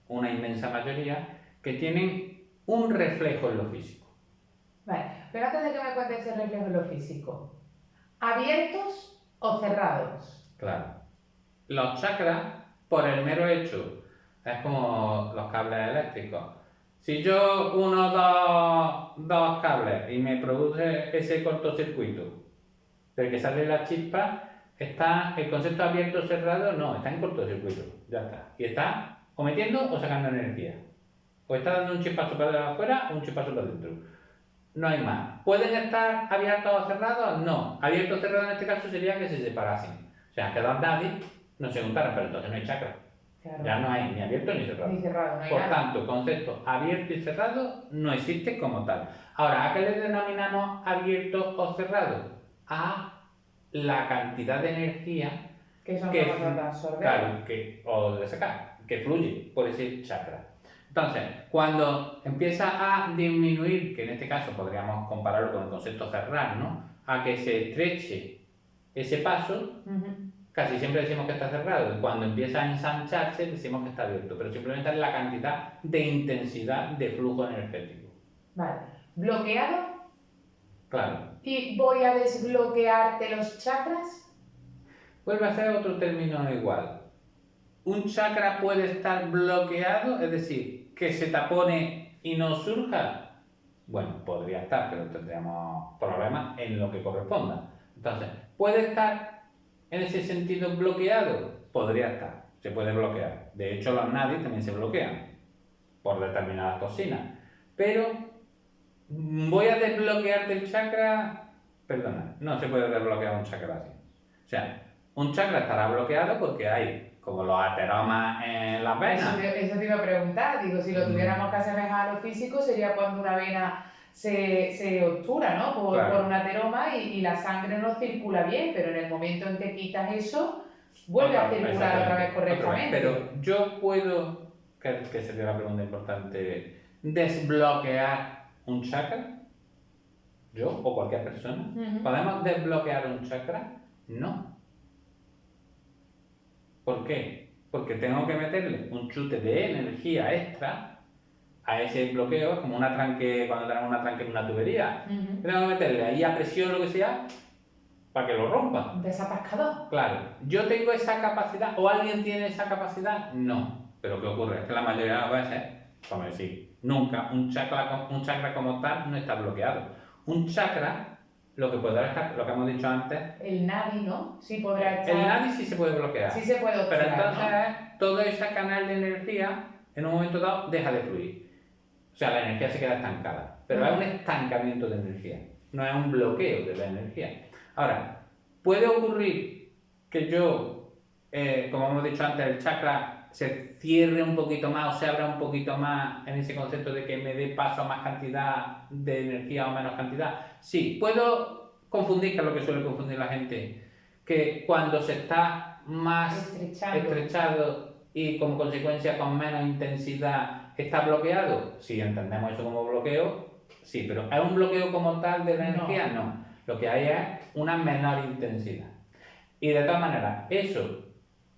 una inmensa mayoría, que tienen un reflejo en lo físico. Vale, pero antes de que me cuentes ese reflejo en lo físico, ¿abiertos o cerrados? Claro. Los chakras, por el mero hecho, es como los cables eléctricos. Si yo uno dos cables y me produce ese cortocircuito del que sale la chispa, está el concepto abierto o cerrado, no, está en cortocircuito, ya está. Y está o metiendo o sacando energía. O está dando un chispazo para afuera o un chispazo para adentro. No hay más. ¿Pueden estar abiertos o cerrados? No. Abierto o cerrado en este caso sería que se separasen. O sea, que dos nadis no se juntaran, pero entonces no hay chakra. Claro. Ya no hay ni abierto ni cerrado. Ni cerrado, no hay Por nada. tanto, concepto abierto y cerrado no existe como tal. Ahora, ¿a qué le denominamos abierto o cerrado? A la cantidad de energía que son capaces de absorber. Claro, o de sacar, que fluye por ese chakra. Entonces, cuando empieza a disminuir, que en este caso podríamos compararlo con el concepto cerrar, ¿no? A que se estreche ese paso, casi siempre decimos que está cerrado. Y cuando empieza a ensancharse, decimos que está abierto. Pero simplemente es la cantidad de intensidad de flujo energético. Vale. ¿Bloqueado? Claro. ¿Y voy a desbloquearte los chakras? Vuelve a ser otro término igual. Un chakra puede estar bloqueado, es decir, que se tapone y no surja. Bueno, podría estar, pero tendríamos problemas en lo que corresponda. Entonces, ¿puede estar en ese sentido bloqueado? Podría estar, se puede bloquear. De hecho, los nadis también se bloquean por determinadas toxinas. Pero, ¿voy a desbloquearte el chakra? Perdona, no se puede desbloquear un chakra así. O sea, un chakra estará bloqueado porque hay como los ateromas en las venas. Eso te iba a preguntar, digo, si lo tuviéramos que asemejar a lo físico, sería cuando una vena se obtura, ¿no? Por un ateroma y la sangre no circula bien, pero en el momento en que quitas eso, vuelve a circular otra vez correctamente. Pero yo puedo, que sería la pregunta importante, desbloquear un chakra. ¿Yo o cualquier persona? ¿Podemos desbloquear un chakra? No. ¿Por qué? Porque tengo que meterle un chute de energía extra a ese bloqueo, es como un atranque, cuando tenemos un atranque en una tubería. Tengo que meterle ahí a presión lo que sea para que lo rompa. Desatascador. Claro. ¿Yo tengo esa capacidad o alguien tiene esa capacidad? No. Pero ¿qué ocurre? Es que la mayoría de las veces, como decir, nunca un chakra como tal no está bloqueado. Un chakra, lo que podrá estar, lo que hemos dicho antes. El nadi, ¿no? Sí podrá estar. El nadi sí se puede bloquear. Sí se puede obturar, pero entonces, ¿no? Todo ese canal de energía, en un momento dado, deja de fluir. O sea, la energía se queda estancada. Pero es un estancamiento de energía. No es un bloqueo de la energía. Ahora, puede ocurrir que yo, como hemos dicho antes, el chakra se cierre un poquito más o se abra un poquito más en ese concepto de que me dé paso a más cantidad de energía o menos cantidad. Sí, puedo confundir, que es lo que suele confundir la gente, que cuando se está más estrechado y como consecuencia con menos intensidad está bloqueado. Si entendemos eso como bloqueo, sí, pero ¿es un bloqueo como tal de la energía? No. Lo que hay es una menor intensidad. Y de todas maneras, ¿eso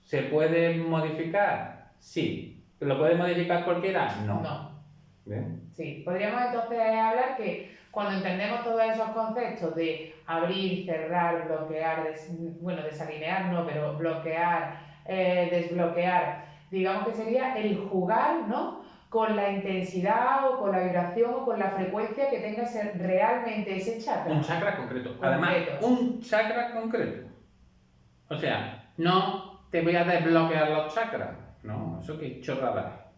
se puede modificar? Sí. ¿Lo puede modificar cualquiera? No. ¿Bien? Sí, podríamos entonces hablar que cuando entendemos todos esos conceptos de abrir, cerrar, bloquear, desalinear no, pero bloquear, desbloquear, digamos que sería el jugar, ¿no?, con la intensidad o con la vibración o con la frecuencia que tenga realmente ese chakra. Un chakra concreto. Además, un chakra concreto. O sea, no te voy a desbloquear los chakras. No, eso que chorrada.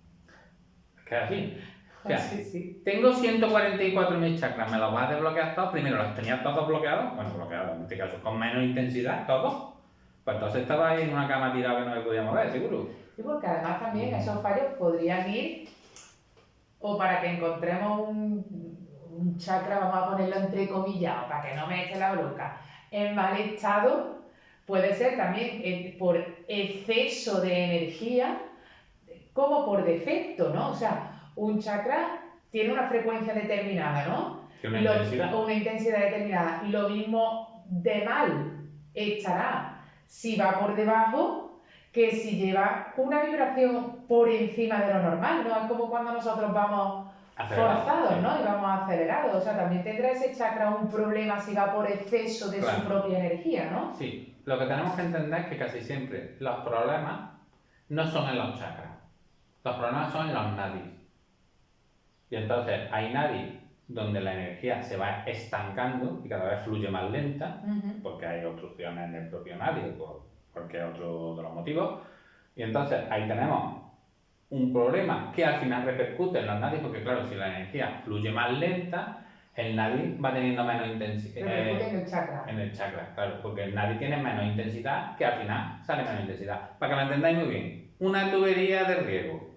Es que es así. O sea, sí. Tengo 144.000 chakras, ¿me los vas a desbloquear todos? Primero, ¿los tenía todos bloqueados? Bueno, bloqueados, en este caso, con menos intensidad, todos. Pues entonces estaba ahí en una cama tirada que no me podía mover, seguro. Sí, porque además también esos fallos podrían ir, o para que encontremos un chakra, vamos a ponerlo entrecomillado, para que no me eche la bronca, en mal estado, puede ser también por exceso de energía, como por defecto, ¿no? O sea, un chakra tiene una frecuencia determinada, ¿no? Una intensidad. Una intensidad determinada. Lo mismo de mal estará si va por debajo que si lleva una vibración por encima de lo normal, ¿no? Es como cuando nosotros vamos forzados, ¿no? Y vamos acelerados. O sea, también tendrá ese chakra un problema si va por exceso de su propia energía, ¿no? Sí, lo que tenemos que entender es que casi siempre los problemas no son en los chakras. Los problemas son en los nadis. Y entonces hay nadis donde la energía se va estancando y cada vez fluye más lenta, porque hay obstrucciones en el propio nadi o por cualquier otro de los motivos. Y entonces ahí tenemos un problema que al final repercute en los nadis, porque claro, si la energía fluye más lenta, el nadi va teniendo menos intensidad. Repercute en el chakra. En el chakra, claro, porque el nadi tiene menos intensidad, que al final sale menos intensidad. Para que lo entendáis muy bien, una tubería de riego.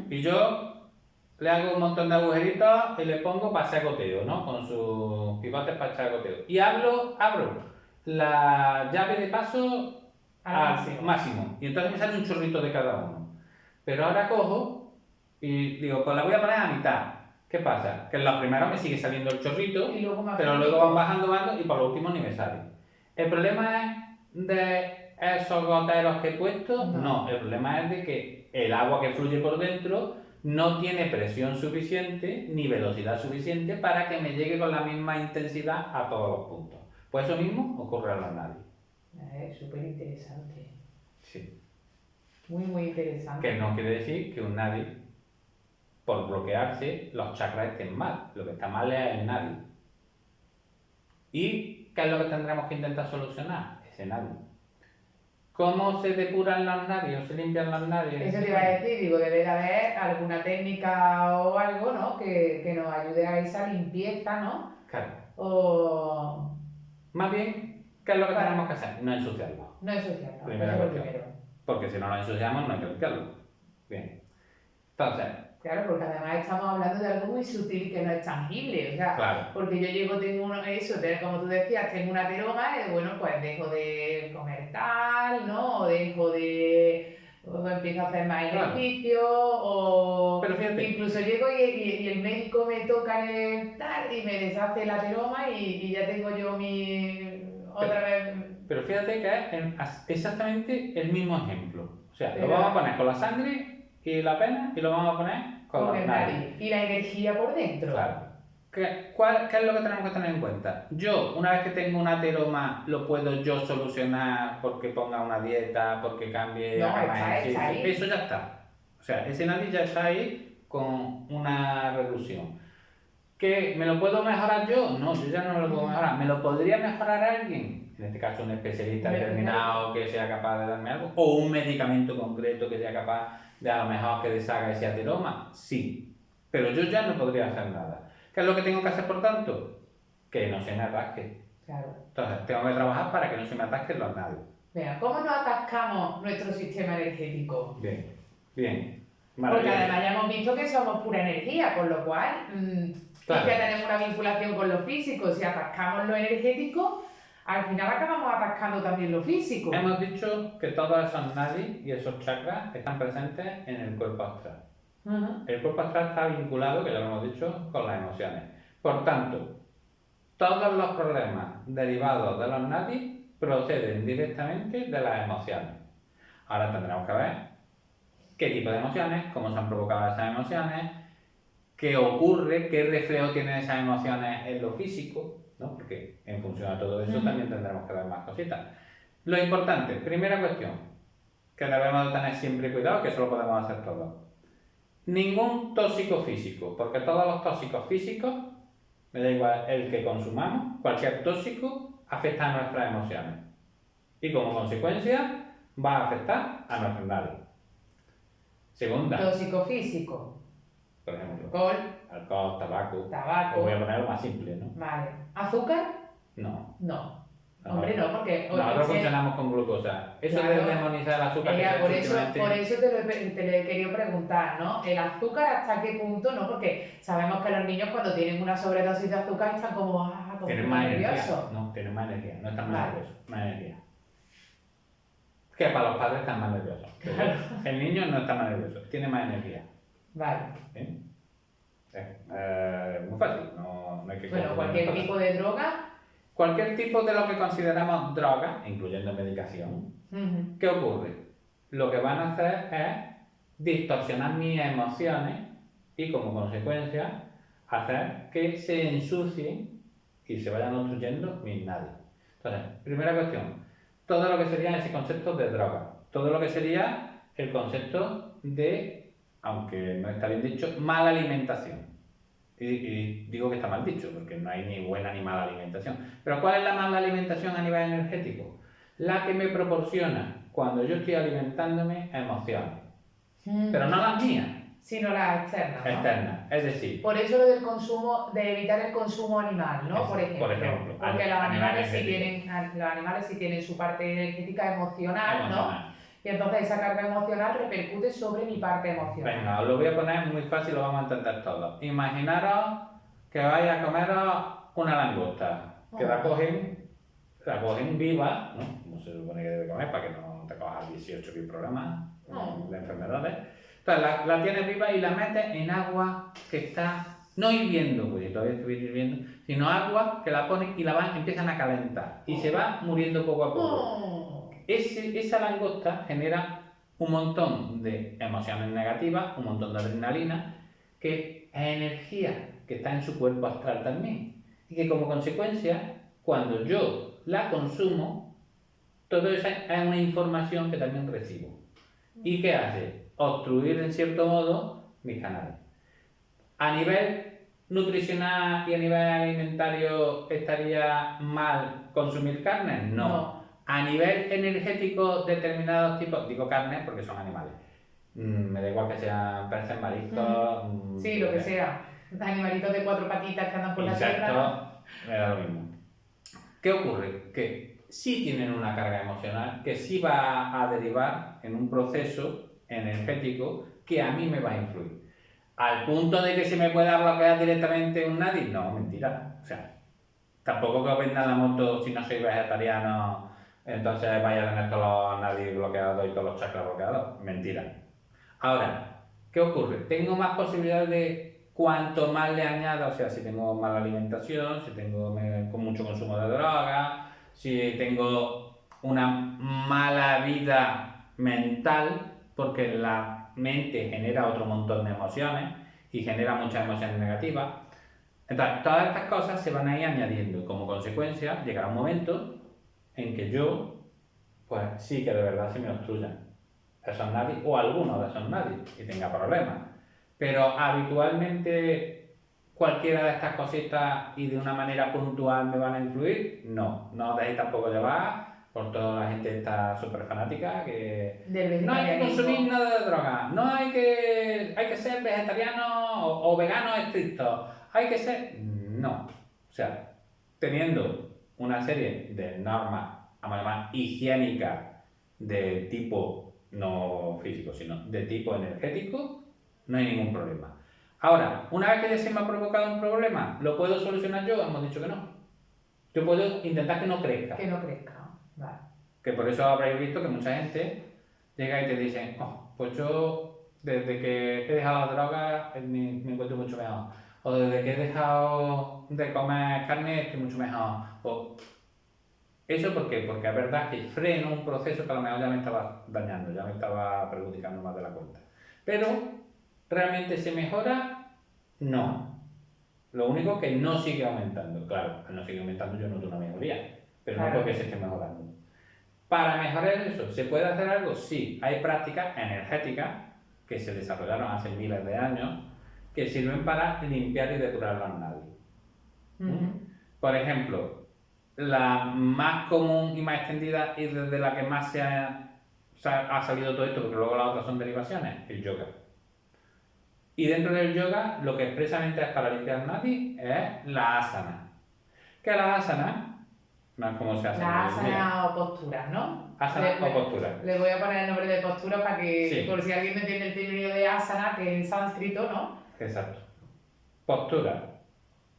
Y yo le hago un montón de agujeritos y le pongo para hacer goteo, ¿no? Con sus pivotes para echar goteo. Y abro la llave de paso al máximo. Y entonces me sale un chorrito de cada uno. Pero ahora cojo y digo, pues la voy a poner a mitad. ¿Qué pasa? Que en los primeros me sigue saliendo el chorrito, pero luego van bajando y por lo último ni me sale. ¿El problema es de esos goteros que he puesto? No, el problema es de que el agua que fluye por dentro no tiene presión suficiente ni velocidad suficiente para que me llegue con la misma intensidad a todos los puntos. Pues eso mismo ocurre a los nadis. Es súper interesante. Sí. Muy, muy interesante. Que no quiere decir que un nadi, por bloquearse, los chakras estén mal. Lo que está mal es el nadi. ¿Y qué es lo que tendremos que intentar solucionar? Ese nadi. ¿Cómo se depuran los nadis o se limpian los nadis? Eso te iba a decir, digo, debe de haber alguna técnica o algo, ¿no? Que nos ayude a esa limpieza, ¿no? Claro. O... Más bien, ¿qué es lo que tenemos que hacer? No ensuciarlo. No ensuciarlo, Primera eso es lo cuestión. primero. Porque si no lo ensuciamos, no hay que limpiarlo. Bien. Entonces, Claro, porque además estamos hablando de algo muy sutil que no es tangible, o sea, claro. porque yo llego, tengo como tú decías, tengo una ateroma, bueno, pues dejo de comer tal, ¿no? O dejo de, o empiezo a hacer más ejercicio, o Pero fíjate, incluso llego y el médico me toca el tal y me deshace la ateroma y ya tengo yo otra vez... pero fíjate que es exactamente el mismo ejemplo. O sea, Pero- lo vamos a poner con la sangre y la pena y lo vamos a poner con con los el nadie. nadie. Y la energía por dentro. Claro. ¿Qué es lo que tenemos que tener en cuenta? Yo, una vez que tengo un ateroma, lo puedo yo solucionar porque ponga una dieta, porque cambie, No, haga más está ejercicio. ahí. Eso ya está. O sea, ese nadie ya está ahí con una reducción. ¿Que me lo puedo mejorar yo? No, yo ya no me lo puedo mejorar. ¿Me lo podría mejorar alguien? En este caso, un especialista determinado que sea capaz de darme algo. ¿O un medicamento concreto que sea capaz de a lo mejor que deshaga ese ateroma? Sí. Pero yo ya no podría hacer nada. ¿Qué es lo que tengo que hacer, por tanto? Que no se me atasque. Claro. Entonces, tengo que trabajar para que no se me atasquen los nadios. Venga, ¿cómo nos atascamos nuestro sistema energético? Bien, bien. Porque además ya hemos visto que somos pura energía, con lo cual Claro. ya tenemos una vinculación con lo físico. Si atascamos lo energético, al final acabamos atascando también lo físico. Hemos dicho que todos esos nadis y esos chakras están presentes en el cuerpo astral. El cuerpo astral está vinculado, que ya lo hemos dicho, con las emociones. Por tanto, todos los problemas derivados de los nadis proceden directamente de las emociones. Ahora tendremos que ver qué tipo de emociones, cómo se han provocado esas emociones, qué ocurre, qué reflejo tienen esas emociones en lo físico, ¿no? Porque en función de todo eso también tendremos que ver más cositas. Lo importante, primera cuestión, que debemos de tener siempre cuidado, que eso lo podemos hacer todos. Ningún tóxico físico, porque todos los tóxicos físicos, me da igual el que consumamos, cualquier tóxico afecta a nuestras emociones y como consecuencia va a afectar a nuestros nadis. Segunda, Tóxico físico. por ejemplo, Alcohol, tabaco. tabaco. Os voy a poner lo más simple, ¿no? Vale. ¿Azúcar? No. No. Hombre, no, porque... Nosotros funcionamos con glucosa. Eso Claro. de demonizar el azúcar. Por eso te lo he querido preguntar, ¿no? El azúcar, ¿hasta qué punto? ¿No? Porque sabemos que los niños cuando tienen una sobredosis de azúcar están como tienen más nerviosos. energía. No, tienen más energía. No están más Vale. nerviosos. Más energía. Que para los padres están más nerviosos. Claro. El niño no está más nervioso. Tiene más energía. Vale. ¿Sí? Muy fácil. No hay que Bueno, confundir cualquier cosas. tipo de droga. Cualquier tipo de lo que consideramos droga, incluyendo medicación, ¿qué ocurre? Lo que van a hacer es distorsionar mis emociones y como consecuencia hacer que se ensucien y se vayan obstruyendo mis nadis. Entonces, primera cuestión, todo lo que sería ese concepto de droga, todo lo que sería el concepto de, aunque no está bien dicho, mala alimentación. Y digo que está mal dicho, porque no hay ni buena ni mala alimentación. Pero ¿cuál es la mala alimentación a nivel energético? La que me proporciona, cuando yo estoy alimentándome, emociones. Pero no las mías. Sino las externas, ¿no? Externas. Es decir... Por eso lo del consumo, de evitar el consumo animal, ¿no? Eso, por ejemplo. Porque los animales sí tienen su parte energética emocional, ¿no? Y entonces esa carga emocional repercute sobre mi parte emocional. Venga, os lo voy a poner muy fácil, lo vamos a entender todos. Imaginaros que vais a comeros una langosta, que la cogen viva, ¿no? Como se supone que debe comer para que no te cojas 18.000 problemas de enfermedades. Entonces la tienes viva y la metes en agua que está, no hirviendo, porque todavía estoy hirviendo, sino agua que la ponen y empiezan a calentar y se va muriendo poco a poco. Esa langosta genera un montón de emociones negativas, un montón de adrenalina, que es energía que está en su cuerpo astral también. Y que como consecuencia, cuando yo la consumo, todo eso es una información que también recibo. ¿Y qué hace? Obstruir en cierto modo mis canales. A nivel nutricional y a nivel alimentario, ¿estaría mal consumir carne? No. A nivel energético, determinados tipos, digo carne porque son animales. Me da igual que sean peces, mariscos. Sí, lo que sea. Animalitos de 4 patitas que andan por la tierra. me da lo mismo. ¿Qué ocurre? Que sí tienen una carga emocional que sí va a derivar en un proceso energético que a mí me va a influir. Al punto de que se me pueda bloquear directamente un nadie, no, mentira. O sea, tampoco que os vendan la moto si no soy vegetariano, entonces vaya a tener todos los nadie bloqueados y todos los chakras bloqueados. Mentira. Ahora, ¿qué ocurre? Tengo más posibilidades de cuanto más le añada, o sea, si tengo mala alimentación, si tengo con mucho consumo de droga, si tengo una mala vida mental, porque la mente genera otro montón de emociones y genera muchas emociones negativas. Entonces, todas estas cosas se van a ir añadiendo y como consecuencia llegará un momento en que yo, pues sí que de verdad se me obstruyan esos nadie o alguno de esos nadie y tenga problemas. Pero habitualmente cualquiera de estas cositas y de una manera puntual me van a influir, no. No os dejéis tampoco llevar por toda la gente esta súper fanática que no hay que consumir nada de droga, no hay que ser vegetariano o vegano estricto, hay que ser... No. O sea, teniendo una serie de normas, vamos a llamar, higiénicas de tipo no físico, sino de tipo energético, no hay ningún problema. Ahora, una vez que se me ha provocado un problema, ¿lo puedo solucionar yo? Hemos dicho que no. Yo puedo intentar que no crezca. Que no crezca, vale. Que por eso habréis visto que mucha gente llega y te dice, oh, pues yo desde que he dejado la droga me encuentro mucho mejor. O desde que he dejado de comer carne estoy mucho mejor. O, ¿eso por qué? Porque es verdad que freno un proceso que a lo mejor ya me estaba dañando, ya me estaba perjudicando más de la cuenta. Pero, ¿realmente se mejora? No. Lo único que no sigue aumentando. Claro, al no seguir aumentando yo noto una mejoría, pero no porque se esté mejorando. Para mejorar eso, ¿se puede hacer algo? Sí. Hay prácticas energéticas que se desarrollaron hace miles de años que sirven para limpiar y depurar los nadies. Por ejemplo, la más común y más extendida y desde la que más ha salido todo esto, porque luego las otras son derivaciones, el yoga. Y dentro del yoga, lo que expresamente es para limpiar nadie es la asana. Que la asana, no es como se hace. La asana o posturas, ¿no? Asana o postura. Le voy a poner el nombre de postura para que, sí, por si alguien no entiende el término de asana, que es sánscrito, ¿no? Exacto. Postura.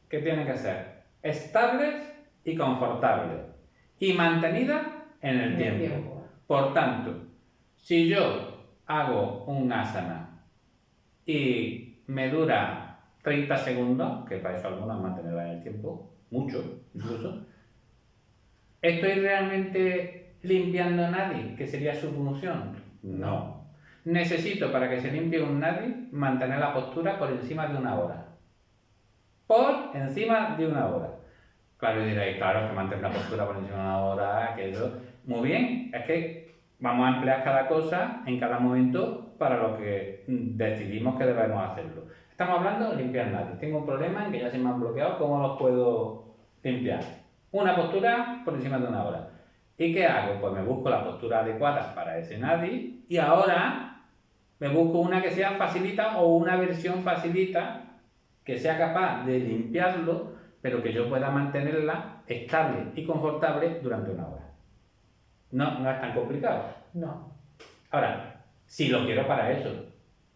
¿Qué tiene que ser? Estables y confortables. Y mantenida en el tiempo. Por tanto, si yo hago un asana y me dura 30 segundos, que para eso algunos mantenerla en el tiempo, mucho incluso, ¿estoy realmente limpiando a nadie? ¿Que sería su función? No. Necesito, para que se limpie un nadie, mantener la postura por encima de una hora. Por encima de una hora. Claro, y diréis, claro, es que mantener la postura por encima de una hora, que eso... Muy bien, es que vamos a emplear cada cosa en cada momento para lo que decidimos que debemos hacerlo. Estamos hablando de limpiar nadie. Tengo un problema en que ya se me han bloqueado, ¿cómo los puedo limpiar? Una postura por encima de una hora. ¿Y qué hago? Pues me busco la postura adecuada para ese nadie y ahora me busco una que sea facilita o una versión facilita que sea capaz de limpiarlo, pero que yo pueda mantenerla estable y confortable durante una hora. No es tan complicado. No. Ahora, si lo quiero para eso,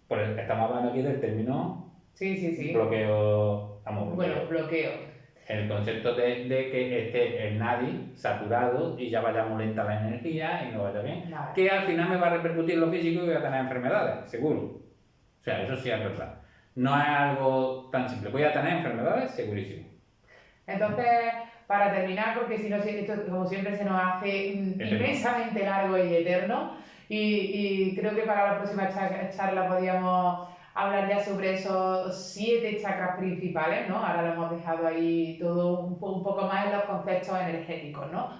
porque estamos hablando aquí del término sí. Bloqueo. Bueno, bloqueo. El concepto de que esté el nadie saturado y ya vaya muy lenta la energía y no vaya bien, vale, que al final me va a repercutir en lo físico y voy a tener enfermedades, seguro. O sea, eso sí es verdad. No es algo tan simple. Voy a tener enfermedades, segurísimo. Entonces, para terminar, porque si no, esto como siempre se nos hace inmensamente largo y eterno, y creo que para la próxima charla podríamos hablar ya sobre esos 7 chakras principales, ¿no? Ahora lo hemos dejado ahí todo un poco más en los conceptos energéticos, ¿no?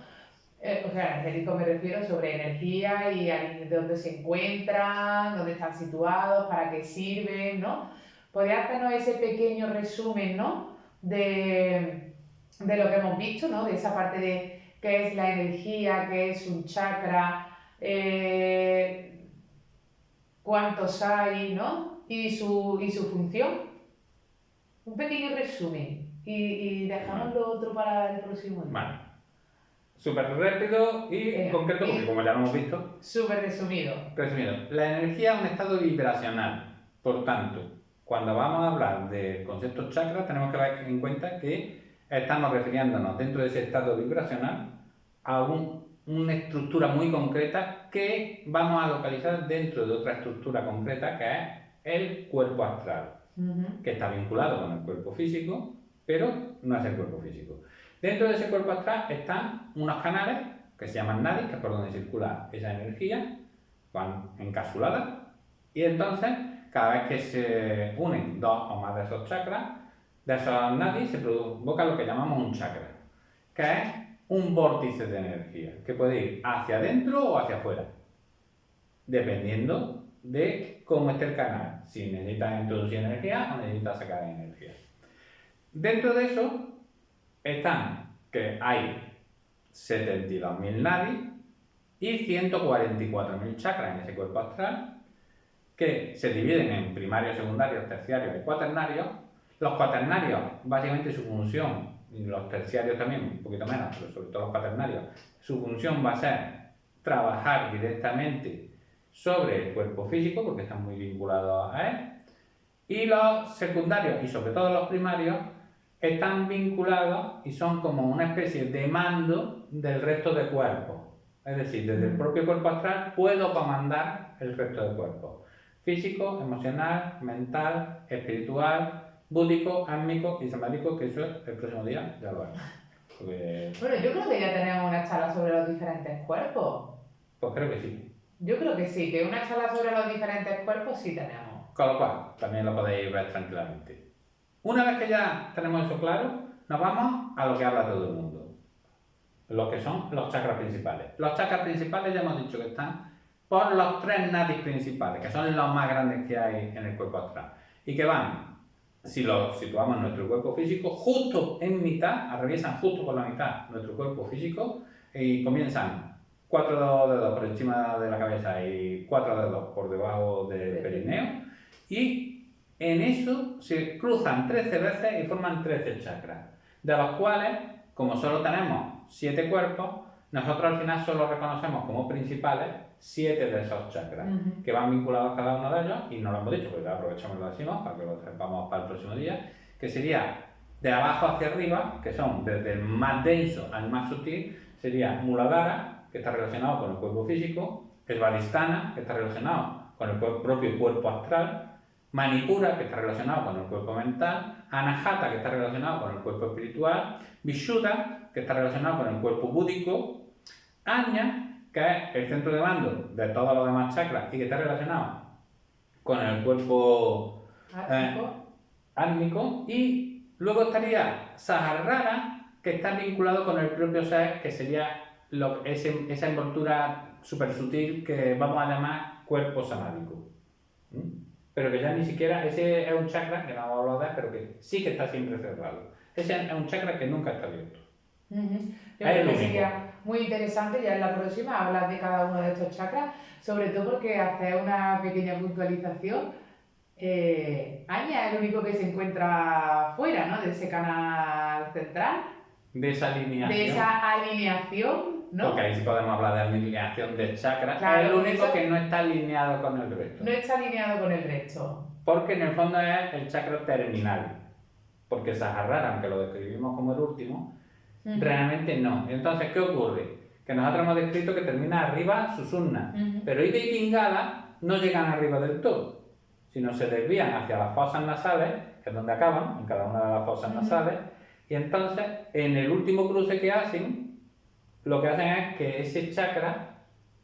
O sea, energéticos me refiero sobre energía y de dónde se encuentran, dónde están situados, para qué sirven, ¿no? ¿Podría hacernos ese pequeño resumen, ¿no? De lo que hemos visto, ¿no? De esa parte de qué es la energía, qué es un chakra, cuántos hay, ¿no? Y su función. Un pequeño resumen. Y dejamos lo otro para el próximo día. Vale. Súper rápido y concreto, porque como ya lo hemos visto. Súper resumido. Resumido, la energía es un estado vibracional. Por tanto, cuando vamos a hablar de conceptos chakras, tenemos que tener en cuenta que estamos refiriéndonos dentro de ese estado vibracional a una estructura muy concreta que vamos a localizar dentro de otra estructura concreta que es el cuerpo astral, que está vinculado con el cuerpo físico, pero no es el cuerpo físico. Dentro de ese cuerpo astral están unos canales que se llaman nadis, que es por donde circula esa energía, van encapsuladas, y entonces cada vez que se unen dos o más de esos chakras, de esos nadis se provoca lo que llamamos un chakra, que es un vórtice de energía, que puede ir hacia adentro o hacia afuera, dependiendo de cómo esté el canal, si necesita introducir energía o necesita sacar energía. Dentro de eso están que hay 72.000 nadis y 144.000 chakras en ese cuerpo astral, que se dividen en primarios, secundarios, terciarios y cuaternarios. Los cuaternarios, básicamente su función, y los terciarios también, un poquito menos, pero sobre todo los cuaternarios, su función va a ser trabajar directamente sobre el cuerpo físico, porque están muy vinculados a él. Y los secundarios, y sobre todo los primarios, están vinculados y son como una especie de mando del resto del cuerpo. Es decir, desde el propio cuerpo astral puedo comandar el resto del cuerpo. Físico, emocional, mental, espiritual, búdico, álmico y samático, que eso el próximo día ya lo veremos. Bueno, yo creo que ya tenemos una charla sobre los diferentes cuerpos. Pues creo que sí. Yo creo que sí, que una charla sobre los diferentes cuerpos sí tenemos. Con lo cual, también lo podéis ver tranquilamente. Una vez que ya tenemos eso claro, nos vamos a lo que habla todo el mundo. Lo que son los chakras principales. Los chakras principales ya hemos dicho que están por los 3 nadis principales, que son los más grandes que hay en el cuerpo astral. Y que van, si los situamos en nuestro cuerpo físico, justo en mitad, atraviesan justo por la mitad nuestro cuerpo físico y comienzan 4 dedos por encima de la cabeza y 4 dedos por debajo del perineo. Y en eso se cruzan 13 veces y forman 13 chakras, de los cuales, como solo tenemos 7 cuerpos, nosotros al final solo reconocemos como principales 7 de esos chakras, que van vinculados cada uno de ellos, y no lo hemos dicho, porque aprovechamos y lo decimos para que lo sepamos para el próximo día, que sería de abajo hacia arriba, que son desde el más denso al más sutil, sería Muladhara, que está relacionado con el cuerpo físico, Svadhisthana, que está relacionado con el propio cuerpo astral, Manipura, que está relacionado con el cuerpo mental, Anahata, que está relacionado con el cuerpo espiritual, Vishuddha, que está relacionado con el cuerpo búdico, Ajna, que es el centro de mando de todos los demás chakras y que está relacionado con el cuerpo álmico, y luego estaría Sahasrara, que está vinculado con el propio ser, que sería esa envoltura súper sutil que vamos a llamar cuerpo samádico. Pero que ya ni siquiera, ese es un chakra que no vamos a hablar de él, pero que sí que está siempre cerrado. Ese es un chakra que nunca está abierto. Yo creo que sería muy interesante ya en la próxima hablar de cada uno de estos chakras, sobre todo porque hacer una pequeña puntualización. Ajna es el único que se encuentra fuera, ¿no?, de ese canal central. De esa alineación. De esa alineación, ¿no? Porque ahí sí podemos hablar de alineación de chakras. Claro, es el único que no está alineado con el resto. No está alineado con el resto. Porque en el fondo es el chakra terminal. Porque Sahasrara, aunque lo describimos como el último, realmente no. Entonces, ¿qué ocurre? Que nosotros hemos descrito que termina arriba Sushumna, pero Ida y Pingala no llegan arriba del todo, sino se desvían hacia las fosas nasales, que es donde acaban, en cada una de las fosas nasales, y entonces, en el último cruce que hacen, lo que hacen es que ese chakra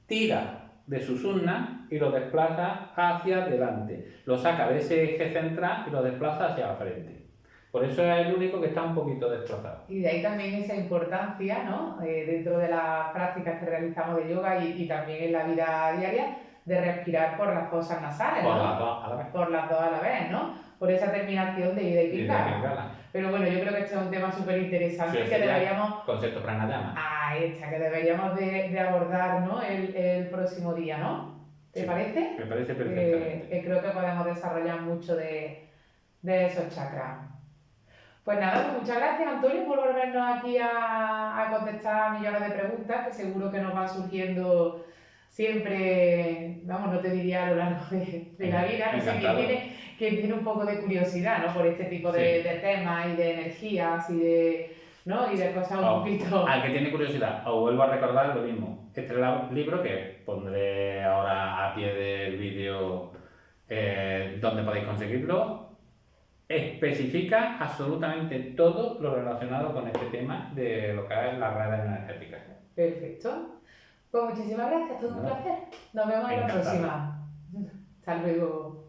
tira de Sushumna y lo desplaza hacia adelante. Lo saca de ese eje central y lo desplaza hacia la frente. Por eso es el único que está un poquito desplazado. Y de ahí también esa importancia, ¿no?, dentro de las prácticas que realizamos de yoga y también en la vida diaria, de respirar por las fosas nasales, por ¿no? Las dos a la vez. Por las dos a la vez, ¿no? Por esa terminación de Ida y Pingala. Pero bueno, yo creo que este es un tema súper interesante que deberíamos... Concepto pranayama. Ahí está, que deberíamos de abordar, ¿no?, el próximo día, ¿no? ¿Te parece? Me parece perfectamente. Creo que podemos desarrollar mucho de esos chakras. Pues nada, pues muchas gracias Antonio por volvernos aquí a contestar millones de preguntas que seguro que nos van surgiendo siempre, vamos, no te diría a lo largo de la vida, no sé, quien tiene un poco de curiosidad, ¿no? Por este tipo de temas y de energías y de, ¿no? Y de cosas un poquito... Al que tiene curiosidad, os vuelvo a recordar lo mismo. Este libro que pondré ahora a pie del vídeo donde podéis conseguirlo, especifica absolutamente todo lo relacionado con este tema de lo que es las redes energéticas. Perfecto. Pues muchísimas gracias, todo un placer. Nos vemos en la próxima. Hasta luego.